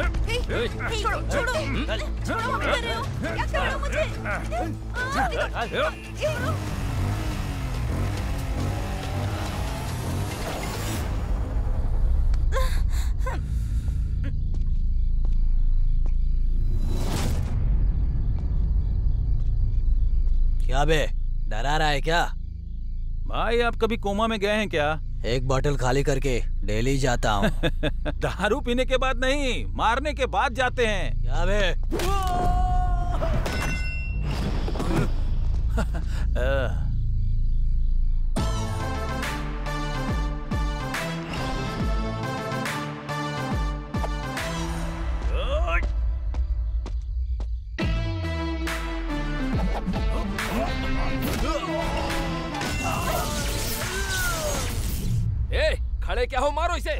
छोड़ो छोड़ो छोड़ो, हम कर रहे हो, क्या कर रहे हो मुझे? क्या बे, डरा रहा है क्या? भाई आप कभी कोमा में गए हैं क्या? एक बोतल खाली करके डेली जाता हूँ। दारू पीने के बाद नहीं, मारने के बाद जाते हैं। क्या बे? खड़े क्या हो, मारो इसे।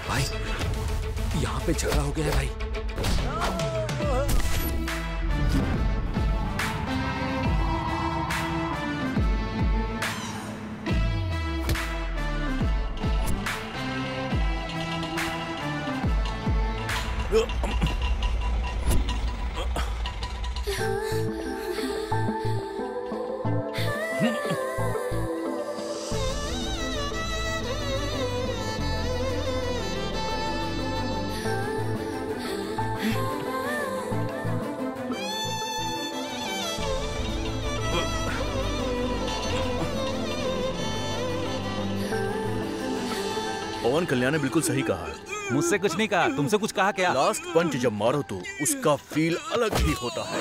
भाई यहाँ पे झगड़ा हो गया है भाई। पवन कल्याण ने बिल्कुल सही कहा है। मुझसे कुछ नहीं कहा, तुमसे कुछ कहा क्या? लास्ट पंच जब मारो तो उसका फील अलग ही होता है।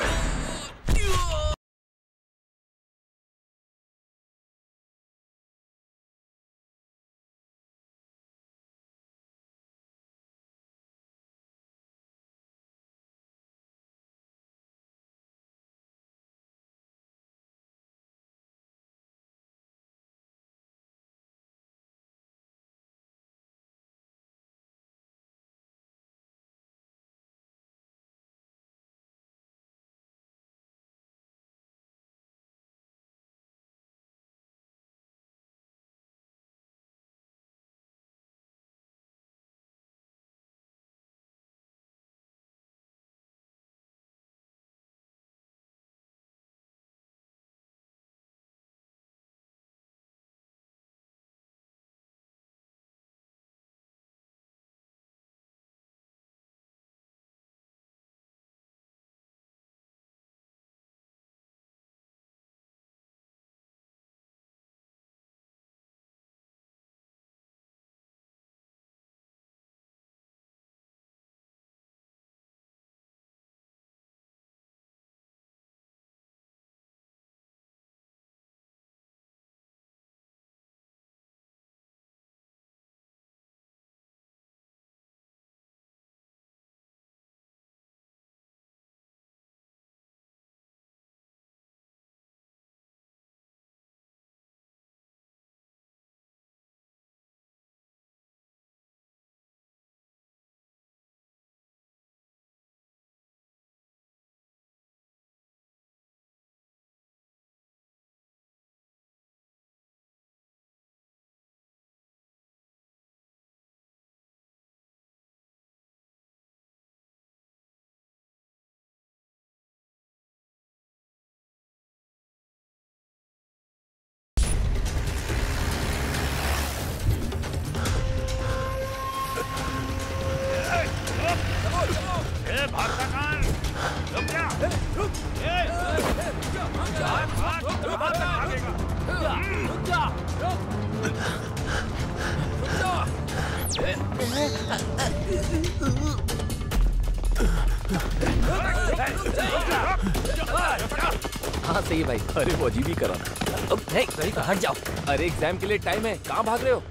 हाँ सही है भाई। अरे वो अजीब ही करा ना। अब नहीं हट जाओ। अरे एग्जाम के लिए टाइम है, कहाँ भाग रहे हो?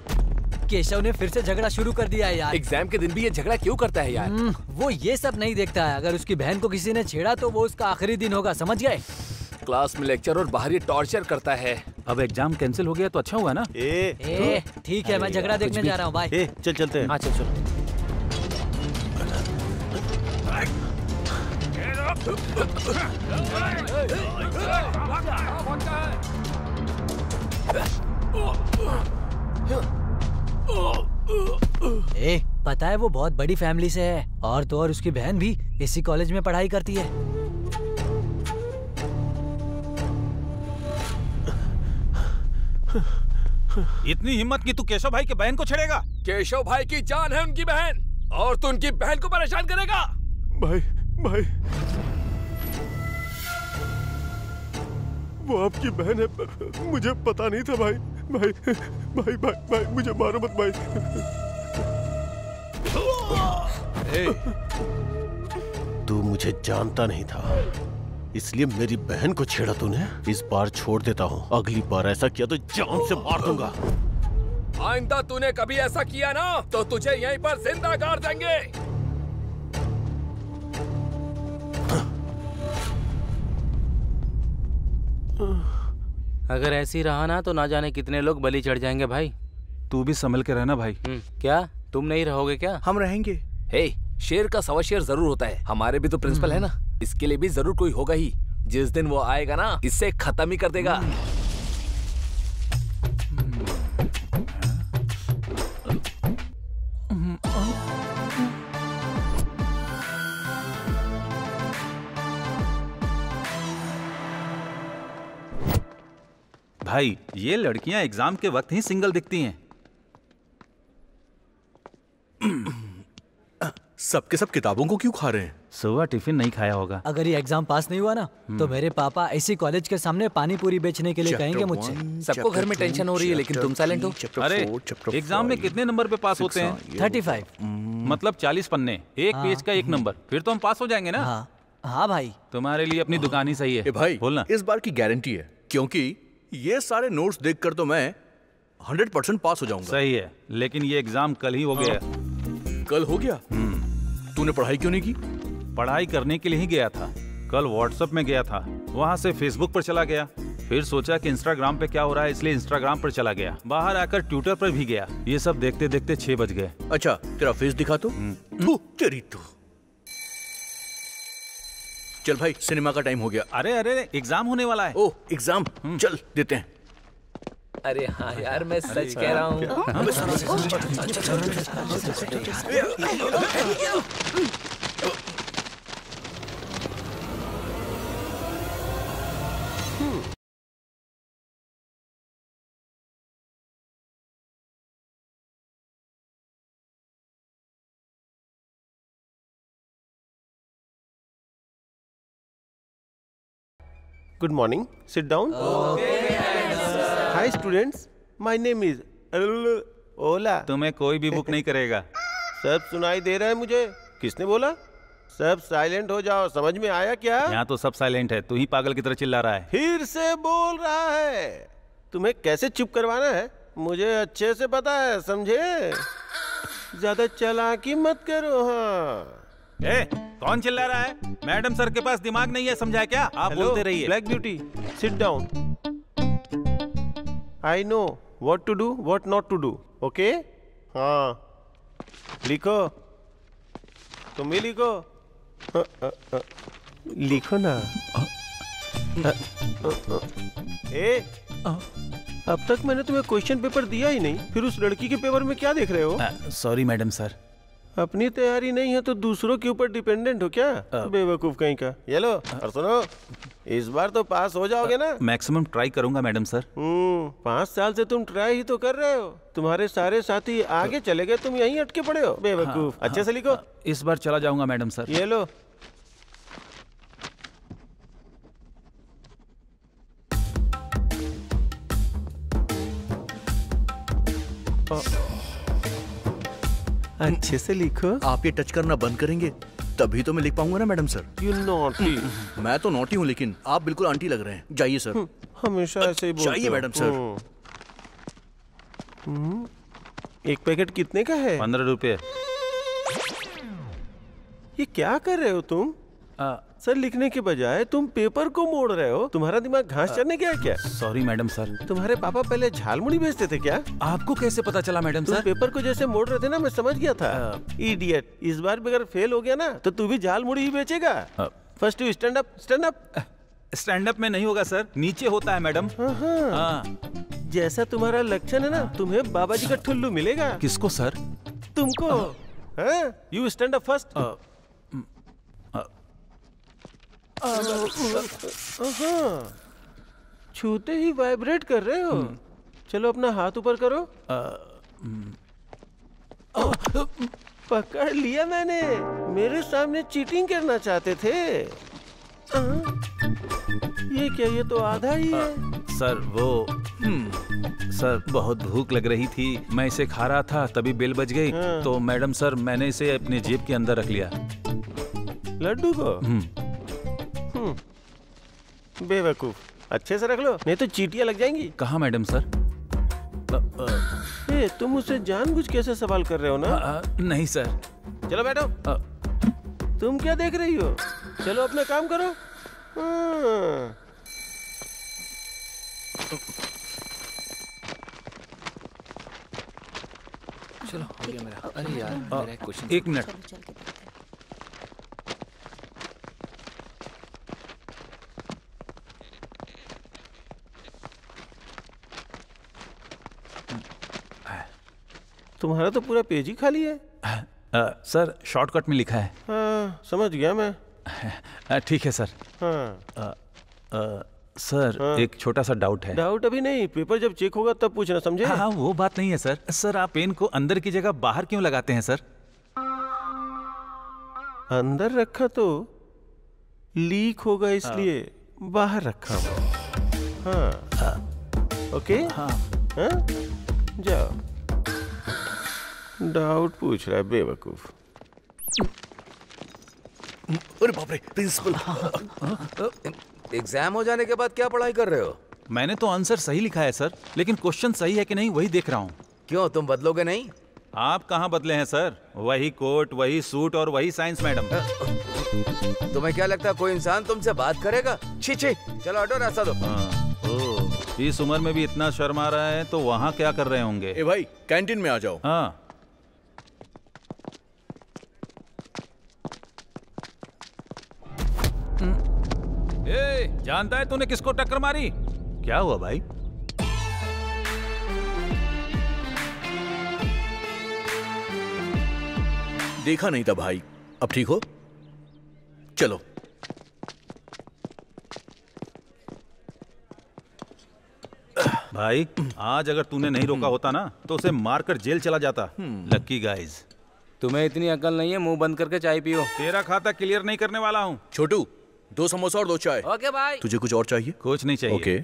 केशव ने फिर से झगड़ा शुरू कर दिया है यार। एग्जाम के दिन भी ये झगड़ा क्यों करता है यार? वो ये सब नहीं देखता है। अगर उसकी बहन को किसी ने छेड़ा तो वो उसका आखिरी दिन होगा, समझ गए? क्लास में लेक्चर और बाहर ये टॉर्चर करता है। अब एग्जाम कैंसिल हो गया तो अच्छा हुआ ना। ए ठीक है, मैं झगड़ा देखने जा रहा हूँ। बाय। चल चलते हैं। हाँ चल चलो। पता है वो बहुत बड़ी फैमिली से है, और तो और उसकी बहन भी इसी कॉलेज में पढ़ाई करती है। इतनी हिम्मत की तू केशव भाई के बहन को छेड़ेगा? केशव भाई की जान है उनकी बहन, और तू उनकी बहन को परेशान करेगा? भाई भाई, वो आपकी बहन है, मुझे पता नहीं था भाई। भाई भाई भाई, भाई मुझे मारो मत भाई। तू मुझे जानता नहीं था, इसलिए मेरी बहन को छेड़ा तूने। इस बार छोड़ देता हूँ, अगली बार ऐसा किया तो जान से मार दूंगा। आइंदा तूने कभी ऐसा किया ना तो तुझे यहीं पर जिंदा गाड़ देंगे। अगर ऐसी रहा ना तो ना जाने कितने लोग बलि चढ़ जाएंगे भाई। तू भी संभल के रहना भाई। क्या तुम नहीं रहोगे क्या? हम रहेंगे। हे, शेर का सवा शेर जरूर होता है। हमारे भी तो प्रिंसिपल है ना, इसके लिए भी जरूर कोई होगा ही। जिस दिन वो आएगा ना, इससे खत्म ही कर देगा। भाई ये लड़कियां एग्जाम के वक्त ही सिंगल दिखती हैं। सबके सब किताबों को क्यों खा रहे हैं? सुबह टिफिन नहीं खाया होगा। अगर ये एग्जाम पास नहीं हुआ ना तो मेरे पापा इसी कॉलेज के सामने पानी पूरी बेचने के लिए कहेंगे मुझसे। सबको घर में टेंशन हो रही है, लेकिन तुम साइलेंट हो। अरे एग्जाम में कितने नंबर पे पास होते हैं? 35। मतलब 40 पन्ने, एक पेज का एक नंबर, फिर तो हम पास हो जाएंगे ना। हाँ भाई, तुम्हारे लिए अपनी दुकान ही सही है। भाई बोलना। इस बार की गारंटी है, क्योंकि ये सारे नोट्स देखकर तो मैं 100% पास हो जाऊंगा। सही है, लेकिन ये एग्जाम कल ही हो गया। कल हो गया? तूने पढ़ाई क्यों नहीं की? पढ़ाई करने के लिए ही गया था। कल व्हाट्सएप में गया था, वहाँ से फेसबुक पर चला गया, फिर सोचा कि इंस्टाग्राम पे क्या हो रहा है, इसलिए इंस्टाग्राम पर चला गया। बाहर आकर ट्विटर पर भी गया। ये सब देखते देखते 6 बज गए। अच्छा, तेरा फेस दिखा तो। तेरी तो। चल भाई, सिनेमा का टाइम हो गया। अरे अरे, एग्जाम होने वाला है। ओह, एग्जाम, चल देते हैं। अरे हाँ यार, मैं सच कह रहा हूँ। Good morning. Sit down. Hi students. My name is Ola. तुम्हें कोई भी बुक नहीं करेगा। सब सुनाई दे रहा है मुझे। किसने बोला? सब साइलेंट हो जाओ। समझ में आया क्या? यहाँ तो सब साइलेंट है, तू ही पागल की तरह चिल्ला रहा है। फिर से बोल रहा है। तुम्हें कैसे चुप करवाना है मुझे अच्छे से पता है, समझे? ज्यादा चालाकी मत करो। हाँ, ए, कौन चिल्ला रहा है? मैडम सर के पास दिमाग नहीं है, समझा क्या? आप बोलते रहिए। Black beauty, sit down. I know what to do, what not to do. Okay? हाँ, लिखो। तुम भी लिखो। लिखो ना। ए, अब तक मैंने तुम्हें क्वेश्चन पेपर दिया ही नहीं, फिर उस लड़की के पेपर में क्या देख रहे हो? Sorry madam sir. अपनी तैयारी नहीं है तो दूसरों के ऊपर डिपेंडेंट हो क्या? बेवकूफ कहीं का। ये लो, और सुनो, इस बार तो पास हो जाओगे ना? मैक्सिमम ट्राई करूंगा मैडम सर। 5 साल से तुम ट्राई ही तो कर रहे हो। तुम्हारे सारे साथी आगे चले गए, तुम यहीं अटके पड़े हो। बेवकूफ। अच्छे से लिखो। इस बार चला जाऊंगा मैडम सर। ये लो। अच्छे से लिखो। आप ये टच करना बंद करेंगे तभी तो मैं लिख पाऊंगा ना मैडम सर। You naughty. मैं तो नॉटी हूँ, लेकिन आप बिल्कुल आंटी लग रहे हैं। जाइए सर। हमेशा ऐसे ही बोलते हो। जाइए मैडम सर। एक पैकेट कितने का है? 15 रुपए। ये क्या कर रहे हो तुम? सर लिखने के बजाय तुम पेपर को मोड़ रहे हो। तुम्हारा दिमाग घास चरने गया क्या? Sorry madam sir. तुम्हारे पापा पहले झालमुड़ी बेचते थे क्या? आपको कैसे पता चला मैडम तुम सर? पेपर को जैसे मोड़ रहे थे ना, मैं समझ गया था। इडियट, इस बार भी अगर फेल हो गया ना तो तू भी झालमुड़ी ही बेचेगा। First you stand up, stand up. Stand up में नहीं होगा सर, नीचे होता है मैडम। हाँ। जैसा तुम्हारा लक्षण है ना, तुम्हें बाबा जी का ठुल्लू मिलेगा। किसको सर? तुमको। You stand up first. छूते ही वाइब्रेट कर रहे हो। चलो अपना हाथ ऊपर करो। पकड़ लिया मैंने। मेरे सामने चीटिंग करना चाहते थे। ये क्या, ये तो आधा ही है। सर वो सर बहुत भूख लग रही थी, मैं इसे खा रहा था, तभी बेल बज गई। तो मैडम सर मैंने इसे अपने जेब के अंदर रख लिया। लड्डू को? बेवकूफ, अच्छे से रख लो नहीं तो चीटियां लग जाएंगी। कहाँ मैडम सर? तुम मुझसे जानबूझ कैसे सवाल कर रहे हो ना? नहीं सर। चलो बैठो। तुम क्या देख रही हो? चलो अपना काम करो। चलो हो गया मेरा। अरे यार मेरा एक क्वेश्चन। एक मिनट। तुम्हारा तो पूरा पेज ही खाली है। सर शॉर्टकट में लिखा है। हाँ, समझ गया मैं। ठीक है सर। सर एक छोटा सा डाउट है। डाउट अभी नहीं, पेपर जब चेक होगा तब पूछना, समझे? हाँ वो बात नहीं है सर। सर आप पेन को अंदर की जगह बाहर क्यों लगाते हैं सर? अंदर रखा तो लीक होगा इसलिए बाहर रखा हूँ। हाँ। ओके। हाँ। जाओ। डाउट पूछ रहा है बेवकूफ। अरे बाप रे, प्रिंसिपल। एग्जाम हो जाने के बाद क्या पढ़ाई कर रहे हो? मैंने तो आंसर सही लिखा है सर, लेकिन क्वेश्चन सही है कि नहीं वही देख रहा हूँ। क्यों, तुम बदलोगे नहीं? आप कहाँ बदले हैं सर? वही कोट, वही सूट और वही साइंस मैडम। तुम्हें क्या लगता है कोई इंसान तुमसे बात करेगा? छी छी, चलो हटो, रास्ता दो। इस उम्र में भी इतना शर्म आ रहा है तो वहाँ क्या कर रहे होंगे? ए भाई, कैंटीन में आ जाओ। हाँ। जानता है तूने किसको टक्कर मारी? क्या हुआ भाई? देखा नहीं था भाई। अब ठीक हो? चलो। भाई आज अगर तूने नहीं रोका होता ना तो उसे मारकर जेल चला जाता। Lucky guys. तुम्हें इतनी अकल नहीं है, मुंह बंद करके चाय पियो। तेरा खाता क्लियर नहीं करने वाला हूँ। छोटू, 2 समोसा और 2 चाय। ओके भाई। तुझे कुछ और चाहिए? कुछ नहीं चाहिए। ओके।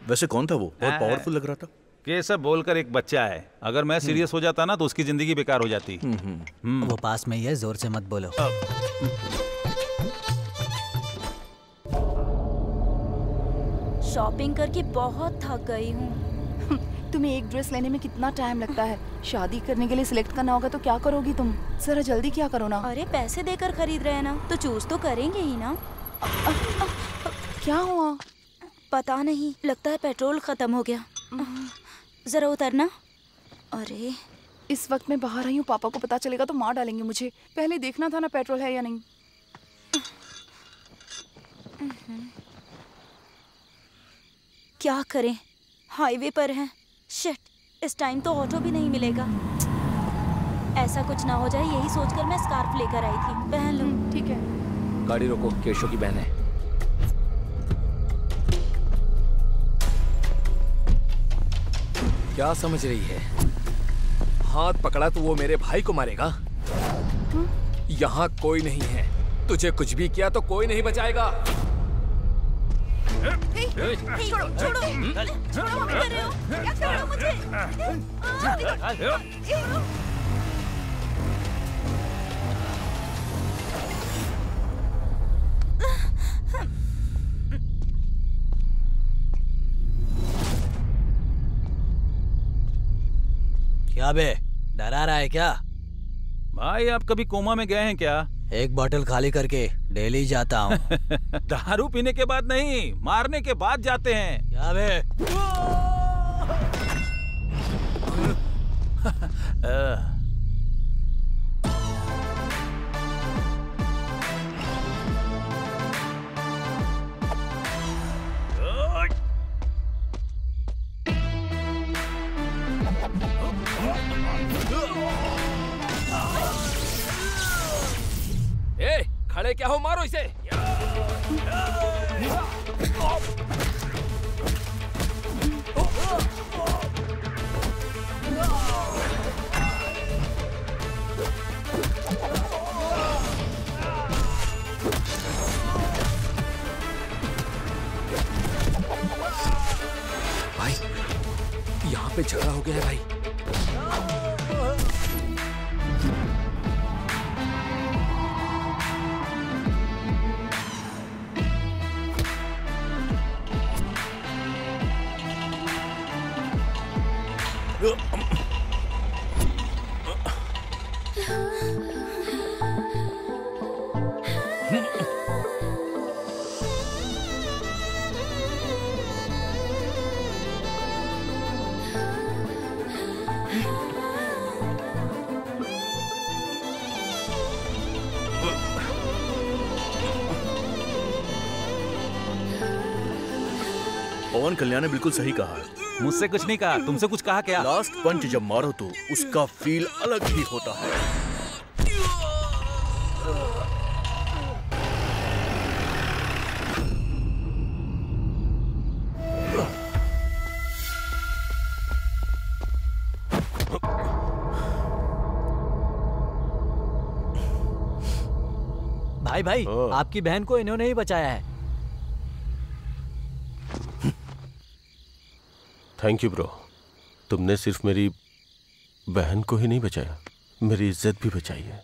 वैसे कौन था वो? बहुत पावरफुल लग रहा था। केशव बोलकर एक बच्चा है, अगर मैं सीरियस हो जाता ना तो उसकी जिंदगी बेकार हो जाती। वो पास में ही है, जोर से मत बोलो। शॉपिंग करके बहुत थक गई हूँ। तुम्हें एक ड्रेस लेने में कितना टाइम लगता है? शादी करने के लिए सिलेक्ट करना होगा तो क्या करोगी तुम? जरा जल्दी क्या करो ना। अरे पैसे देकर खरीद रहे हैं ना, तो चूज तो करेंगे ही ना। क्या हुआ? पता नहीं, लगता है पेट्रोल खत्म हो गया। जरा उतरना। अरे इस वक्त मैं बाहर आई हूँ, पापा को पता चलेगा तो मार डालेंगे मुझे। पहले देखना था ना पेट्रोल है या नहीं। क्या करें, हाईवे पर हैं। शिट, इस टाइम तो ऑटो भी नहीं मिलेगा। ऐसा कुछ ना हो जाए यही सोचकर मैं स्कार्फ लेकर आई थी, पहन लूं। ठीक है। गाड़ी रोको, केशव की बहन है। क्या समझ रही है? हाथ पकड़ा तो वो मेरे भाई को मारेगा। यहाँ कोई नहीं है, तुझे कुछ भी किया तो कोई नहीं बचाएगा। छोड़ो, छोड़ो, छोड़ो, क्या कर रहे हो? क्या कर रहे हो मुझे? क्या बे, डरा रहा है क्या? भाई आप कभी कोमा में गए हैं क्या? एक बोतल खाली करके डेली जाता हूँ। दारू पीने के बाद नहीं, मारने के बाद जाते हैं। क्या बे? खड़े क्या हो, मारो इसे। भाई यहाँ पे झगड़ा हो गया है भाई। पवन कल्याण ने बिल्कुल सही कहा है। मुझसे कुछ नहीं कहा, तुमसे कुछ कहा क्या? लास्ट पंच जब मारो तो उसका फील अलग ही होता है। भाई भाई, आपकी बहन को इन्होंने ही बचाया है। Thank you bro. तुमने सिर्फ मेरी बहन को ही नहीं बचाया, मेरी इज्जत भी बचाई है।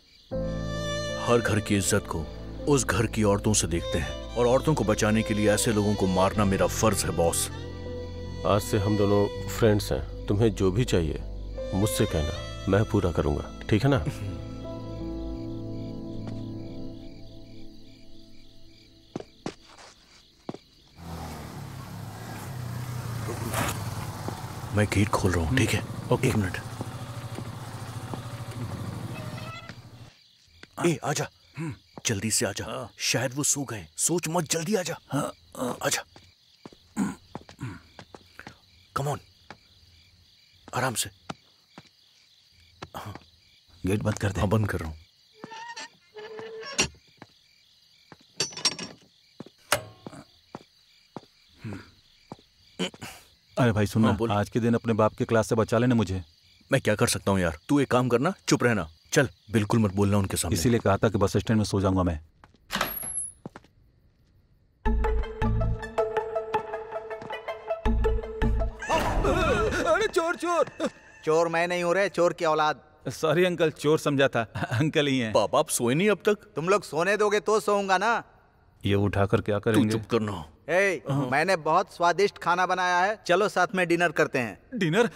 हर घर की इज्जत को उस घर की औरतों से देखते हैं, और औरतों को बचाने के लिए ऐसे लोगों को मारना मेरा फर्ज है बॉस। आज से हम दोनों फ्रेंड्स हैं। तुम्हें जो भी चाहिए मुझसे कहना, मैं पूरा करूंगा, ठीक है ना? मैं गेट खोल रहा हूँ, ठीक है? Okay, 1 minute. ए, आजा, जल्दी से आजा। शायद वो सो गए। सोच मत, जल्दी आजा। आजा, कम ऑन, आराम से। गेट बंद कर दे। हाँ, बंद कर रहा हूँ। अरे भाई सुनना, आज के दिन अपने बाप के क्लास से बचा लेना मुझे। मैं क्या कर सकता हूँ यार? तू एक काम करना, चुप रहना। चल, बिल्कुल मत बोलना उनके सामने। इसीलिए कहा था कि बस स्टैंड में सो जाऊंगा मैं। अरे चोर चोर! चोर मैं नहीं हूँ रे, चोर की औलाद। सॉरी अंकल, चोर समझा था। अंकल ही हैं। बाप सोए नहीं अब तक? तुम लोग सोने दोगे तो सोऊंगा ना। ये उठाकर क्या करेंगे? तू चुप करना। मैंने बहुत स्वादिष्ट खाना बनाया है, चलो साथ में डिनर करते हैं। डिनर?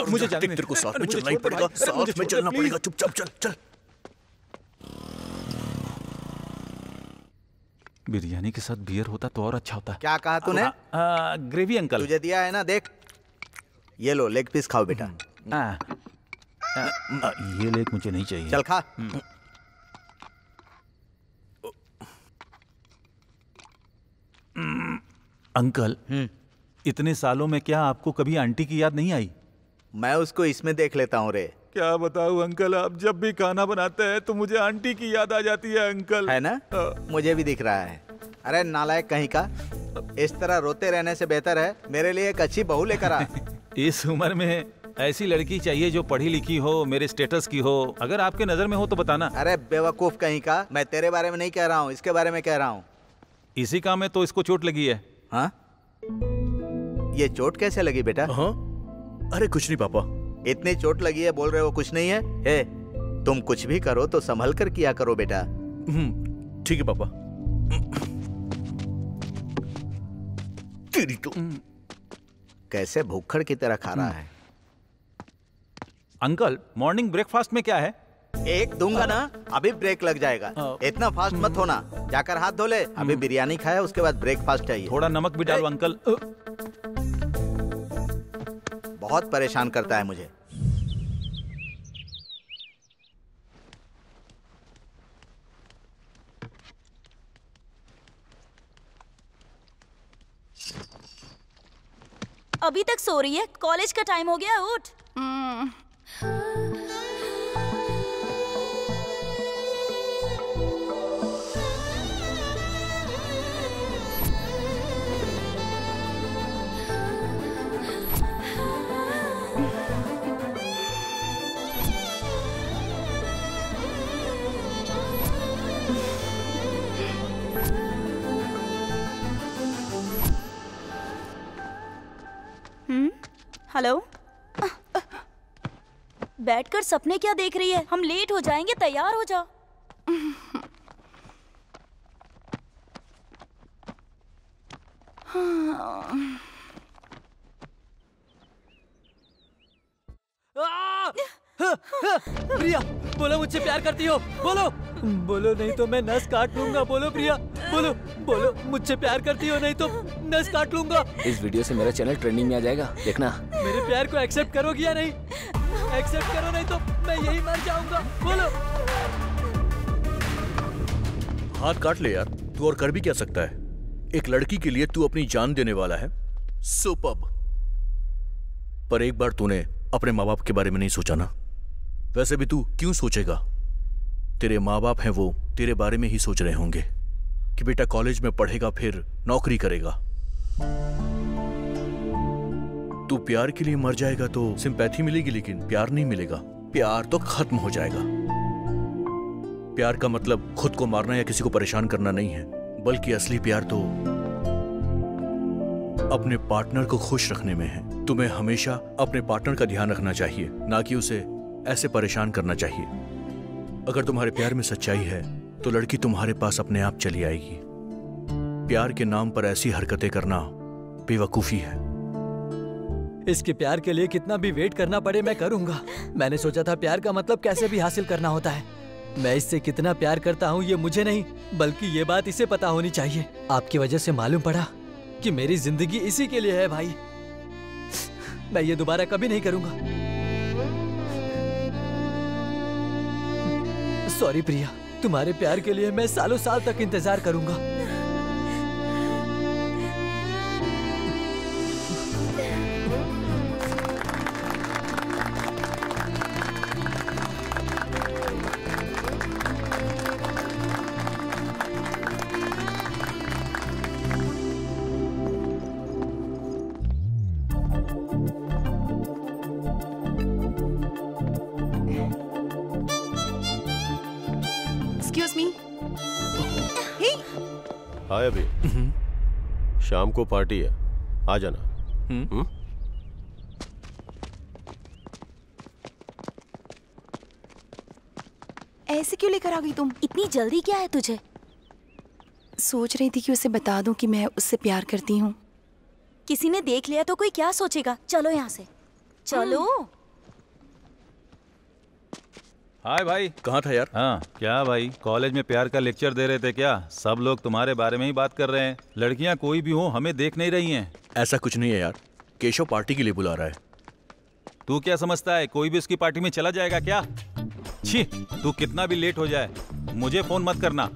मुझे तेरे को साथ में चलना ही पड़ेगा। साथ में चलना पड़ेगा। चुपचाप चल चल। बिरयानी के साथ बियर होता तो और अच्छा होता। क्या कहा तूने? Gravy uncle. तुझे दिया है ना, देख। ये लो, लेग पीस खाओ बेटा। ये लेग मुझे नहीं चाहिए। चल खा। अंकल, इतने सालों में क्या आपको कभी आंटी की याद नहीं आई? मैं उसको इसमें देख लेता हूँ रे। क्या बताऊं अंकल, आप जब भी खाना बनाते हैं तो मुझे आंटी की याद आ जाती है अंकल। है ना? मुझे भी दिख रहा है। अरे नालायक कहीं का, इस तरह रोते रहने से बेहतर है मेरे लिए एक अच्छी बहू लेकर आ। इस उम्र में ऐसी लड़की चाहिए जो पढ़ी लिखी हो, मेरे स्टेटस की हो। अगर आपके नजर में हो तो बताना। अरे बेवकूफ कहीं का, मैं तेरे बारे में नहीं कह रहा हूँ, इसके बारे में कह रहा हूँ। इसी काम में तो इसको चोट लगी है। हाँ? ये चोट कैसे लगी बेटा? हाँ? अरे कुछ नहीं पापा। इतनी चोट लगी है, बोल रहे हो कुछ नहीं है? हे, तुम कुछ भी करो तो संभल कर किया करो बेटा। ठीक है पापा। तेरी तो कैसे भूखड़ की तरह खा रहा है। अंकल, मॉर्निंग ब्रेकफास्ट में क्या है? एक दूंगा ना, अभी ब्रेक लग जाएगा। इतना फास्ट मत होना, जाकर हाथ धो ले। अभी बिरयानी खाया, उसके बाद ब्रेकफास्ट चाहिए। थोड़ा नमक भी डालो अंकल। बहुत परेशान करता है मुझे। अभी तक सो रही है? कॉलेज का टाइम हो गया, उठ। हेलो। बैठकर सपने क्या देख रही है? हम लेट हो जाएंगे, तैयार हो जाओ। प्रिया, बोलो मुझसे प्यार करती हो? बोलो बोलो, नहीं तो मैं नस काट लूंगा। बोलो प्रिया, बोलो बोलो, मुझसे प्यार करती हो? नहीं तो नस काट लूंगा। इस वीडियो से मेरा चैनल ट्रेंडिंग में आ जाएगा, देखना। मेरे प्यार को एक्सेप्ट करोगी या नहीं? एक्सेप्ट करो, नहीं तो मैं यही मर जाऊंगा। बोलो। हाथ काट ले यार, तू और कर भी क्या सकता है? एक लड़की के लिए तू अपनी जान देने वाला है। सुपर्ब। पर एक बार तूने अपने माँ बाप के बारे में नहीं सोचा ना? वैसे भी तू क्यों सोचेगा? तेरे माँ बाप हैं, वो तेरे बारे में ही सोच रहे होंगे कि बेटा कॉलेज में पढ़ेगा, फिर नौकरी करेगा। तू प्यार के लिए मर जाएगा तो सिंपैथी मिलेगी, लेकिन प्यार नहीं मिलेगा। प्यार तो खत्म हो जाएगा। प्यार का मतलब खुद को मारना या किसी को परेशान करना नहीं है, बल्कि असली प्यार तो अपने पार्टनर को खुश रखने में है। तुम्हें हमेशा अपने पार्टनर का ध्यान रखना चाहिए, ना कि उसे ऐसे परेशान करना चाहिए। अगर तुम्हारे प्यार में सच्चाई है तो लड़की तुम्हारे पास अपने आप चली आएगी। प्यार के नाम पर ऐसी हरकतें करना बेवकूफी है। इसके प्यार के लिए कितना भी वेट करना पड़े मैं करूंगा। मैंने सोचा था प्यार का मतलब कैसे भी हासिल करना होता है। मैं इससे कितना प्यार करता हूँ ये मुझे नहीं, बल्कि ये बात इसे पता होनी चाहिए। आपकी वजह से मालूम पड़ा कि मेरी जिंदगी इसी के लिए है भाई। मैं ये दोबारा कभी नहीं करूंगा। सॉरी प्रिया, तुम्हारे प्यार के लिए मैं सालों साल तक इंतजार करूंगा। Excuse me. Hey. हाय अभी। शाम को पार्टी है, आ जाना। ऐसे क्यों लेकर आ गई तुम? इतनी जल्दी क्या है तुझे? सोच रही थी कि उसे बता दूं कि मैं उससे प्यार करती हूँ। किसी ने देख लिया तो कोई क्या सोचेगा? चलो यहाँ से, चलो। हाय भाई। कहाँ था यार? हाँ क्या भाई, कॉलेज में प्यार का लेक्चर दे रहे थे क्या? सब लोग तुम्हारे बारे में ही बात कर रहे हैं। लड़कियां कोई भी हो हमें देख नहीं रही हैं। ऐसा कुछ नहीं है यार, केशव पार्टी के लिए बुला रहा है। तू क्या समझता है कोई भी उसकी पार्टी में चला जाएगा क्या? छी, तू कितना भी लेट हो जाए मुझे फोन मत करना।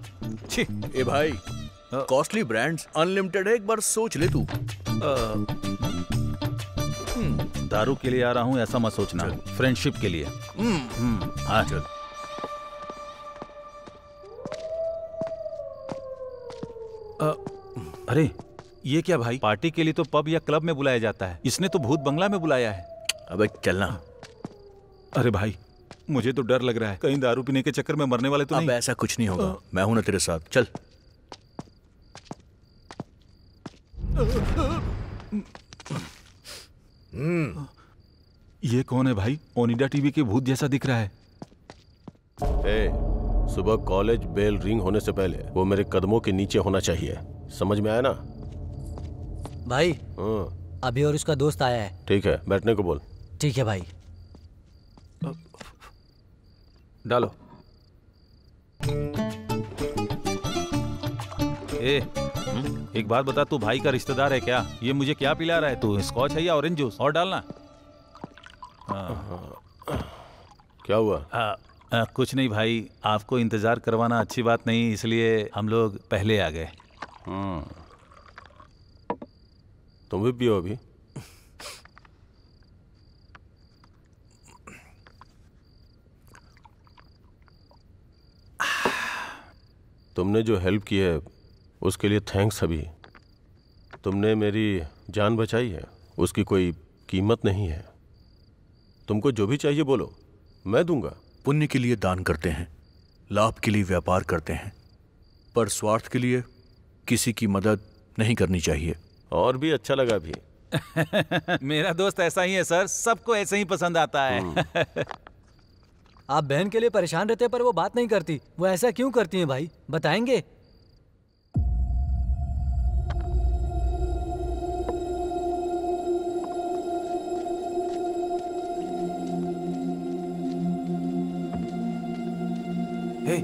छी। ए भाई, कॉस्टली ब्रांड्स अनलिमिटेड है, एक बार सोच ले तू। दारू के लिए आ रहा हूँ ऐसा मत सोचना, फ्रेंडशिप के लिए। हाँ चल। अरे ये क्या भाई, पार्टी के लिए तो पब या क्लब में बुलाया जाता है, इसने तो भूत बंगला में बुलाया है। अबे चलना। अरे भाई मुझे तो डर लग रहा है, कहीं दारू पीने के चक्कर में मरने वाले तो नहीं। अब ऐसा कुछ नहीं होगा, मैं हूं ना तेरे साथ, चल। ये कौन है भाई? ओनिडा टीवी के भूत जैसा दिख रहा है। सुबह कॉलेज बेल रिंग होने से पहले वो मेरे कदमों के नीचे होना चाहिए, समझ में आया ना? भाई अभी और उसका दोस्त आया है। ठीक है, बैठने को बोल। ठीक है भाई। डालो। एक बात बता, तू भाई का रिश्तेदार है क्या? ये मुझे क्या पिला रहा है तू? स्कॉच है या ऑरेंज जूस? और डालना। क्या हुआ? कुछ नहीं भाई, आपको इंतजार करवाना अच्छी बात नहीं, इसलिए हम लोग पहले आ गए। तुम भी पियो अभी। तुमने जो हेल्प की है उसके लिए थैंक्स। अभी तुमने मेरी जान बचाई है, उसकी कोई कीमत नहीं है। तुमको जो भी चाहिए बोलो, मैं दूंगा। पुण्य के लिए दान करते हैं, लाभ के लिए व्यापार करते हैं, पर स्वार्थ के लिए किसी की मदद नहीं करनी चाहिए। और भी अच्छा लगा भी। मेरा दोस्त ऐसा ही है सर, सबको ऐसे ही पसंद आता है। आप बहन के लिए परेशान रहते पर वो बात नहीं करती। वो ऐसा क्यों करती हैं भाई, बताएंगे? हे,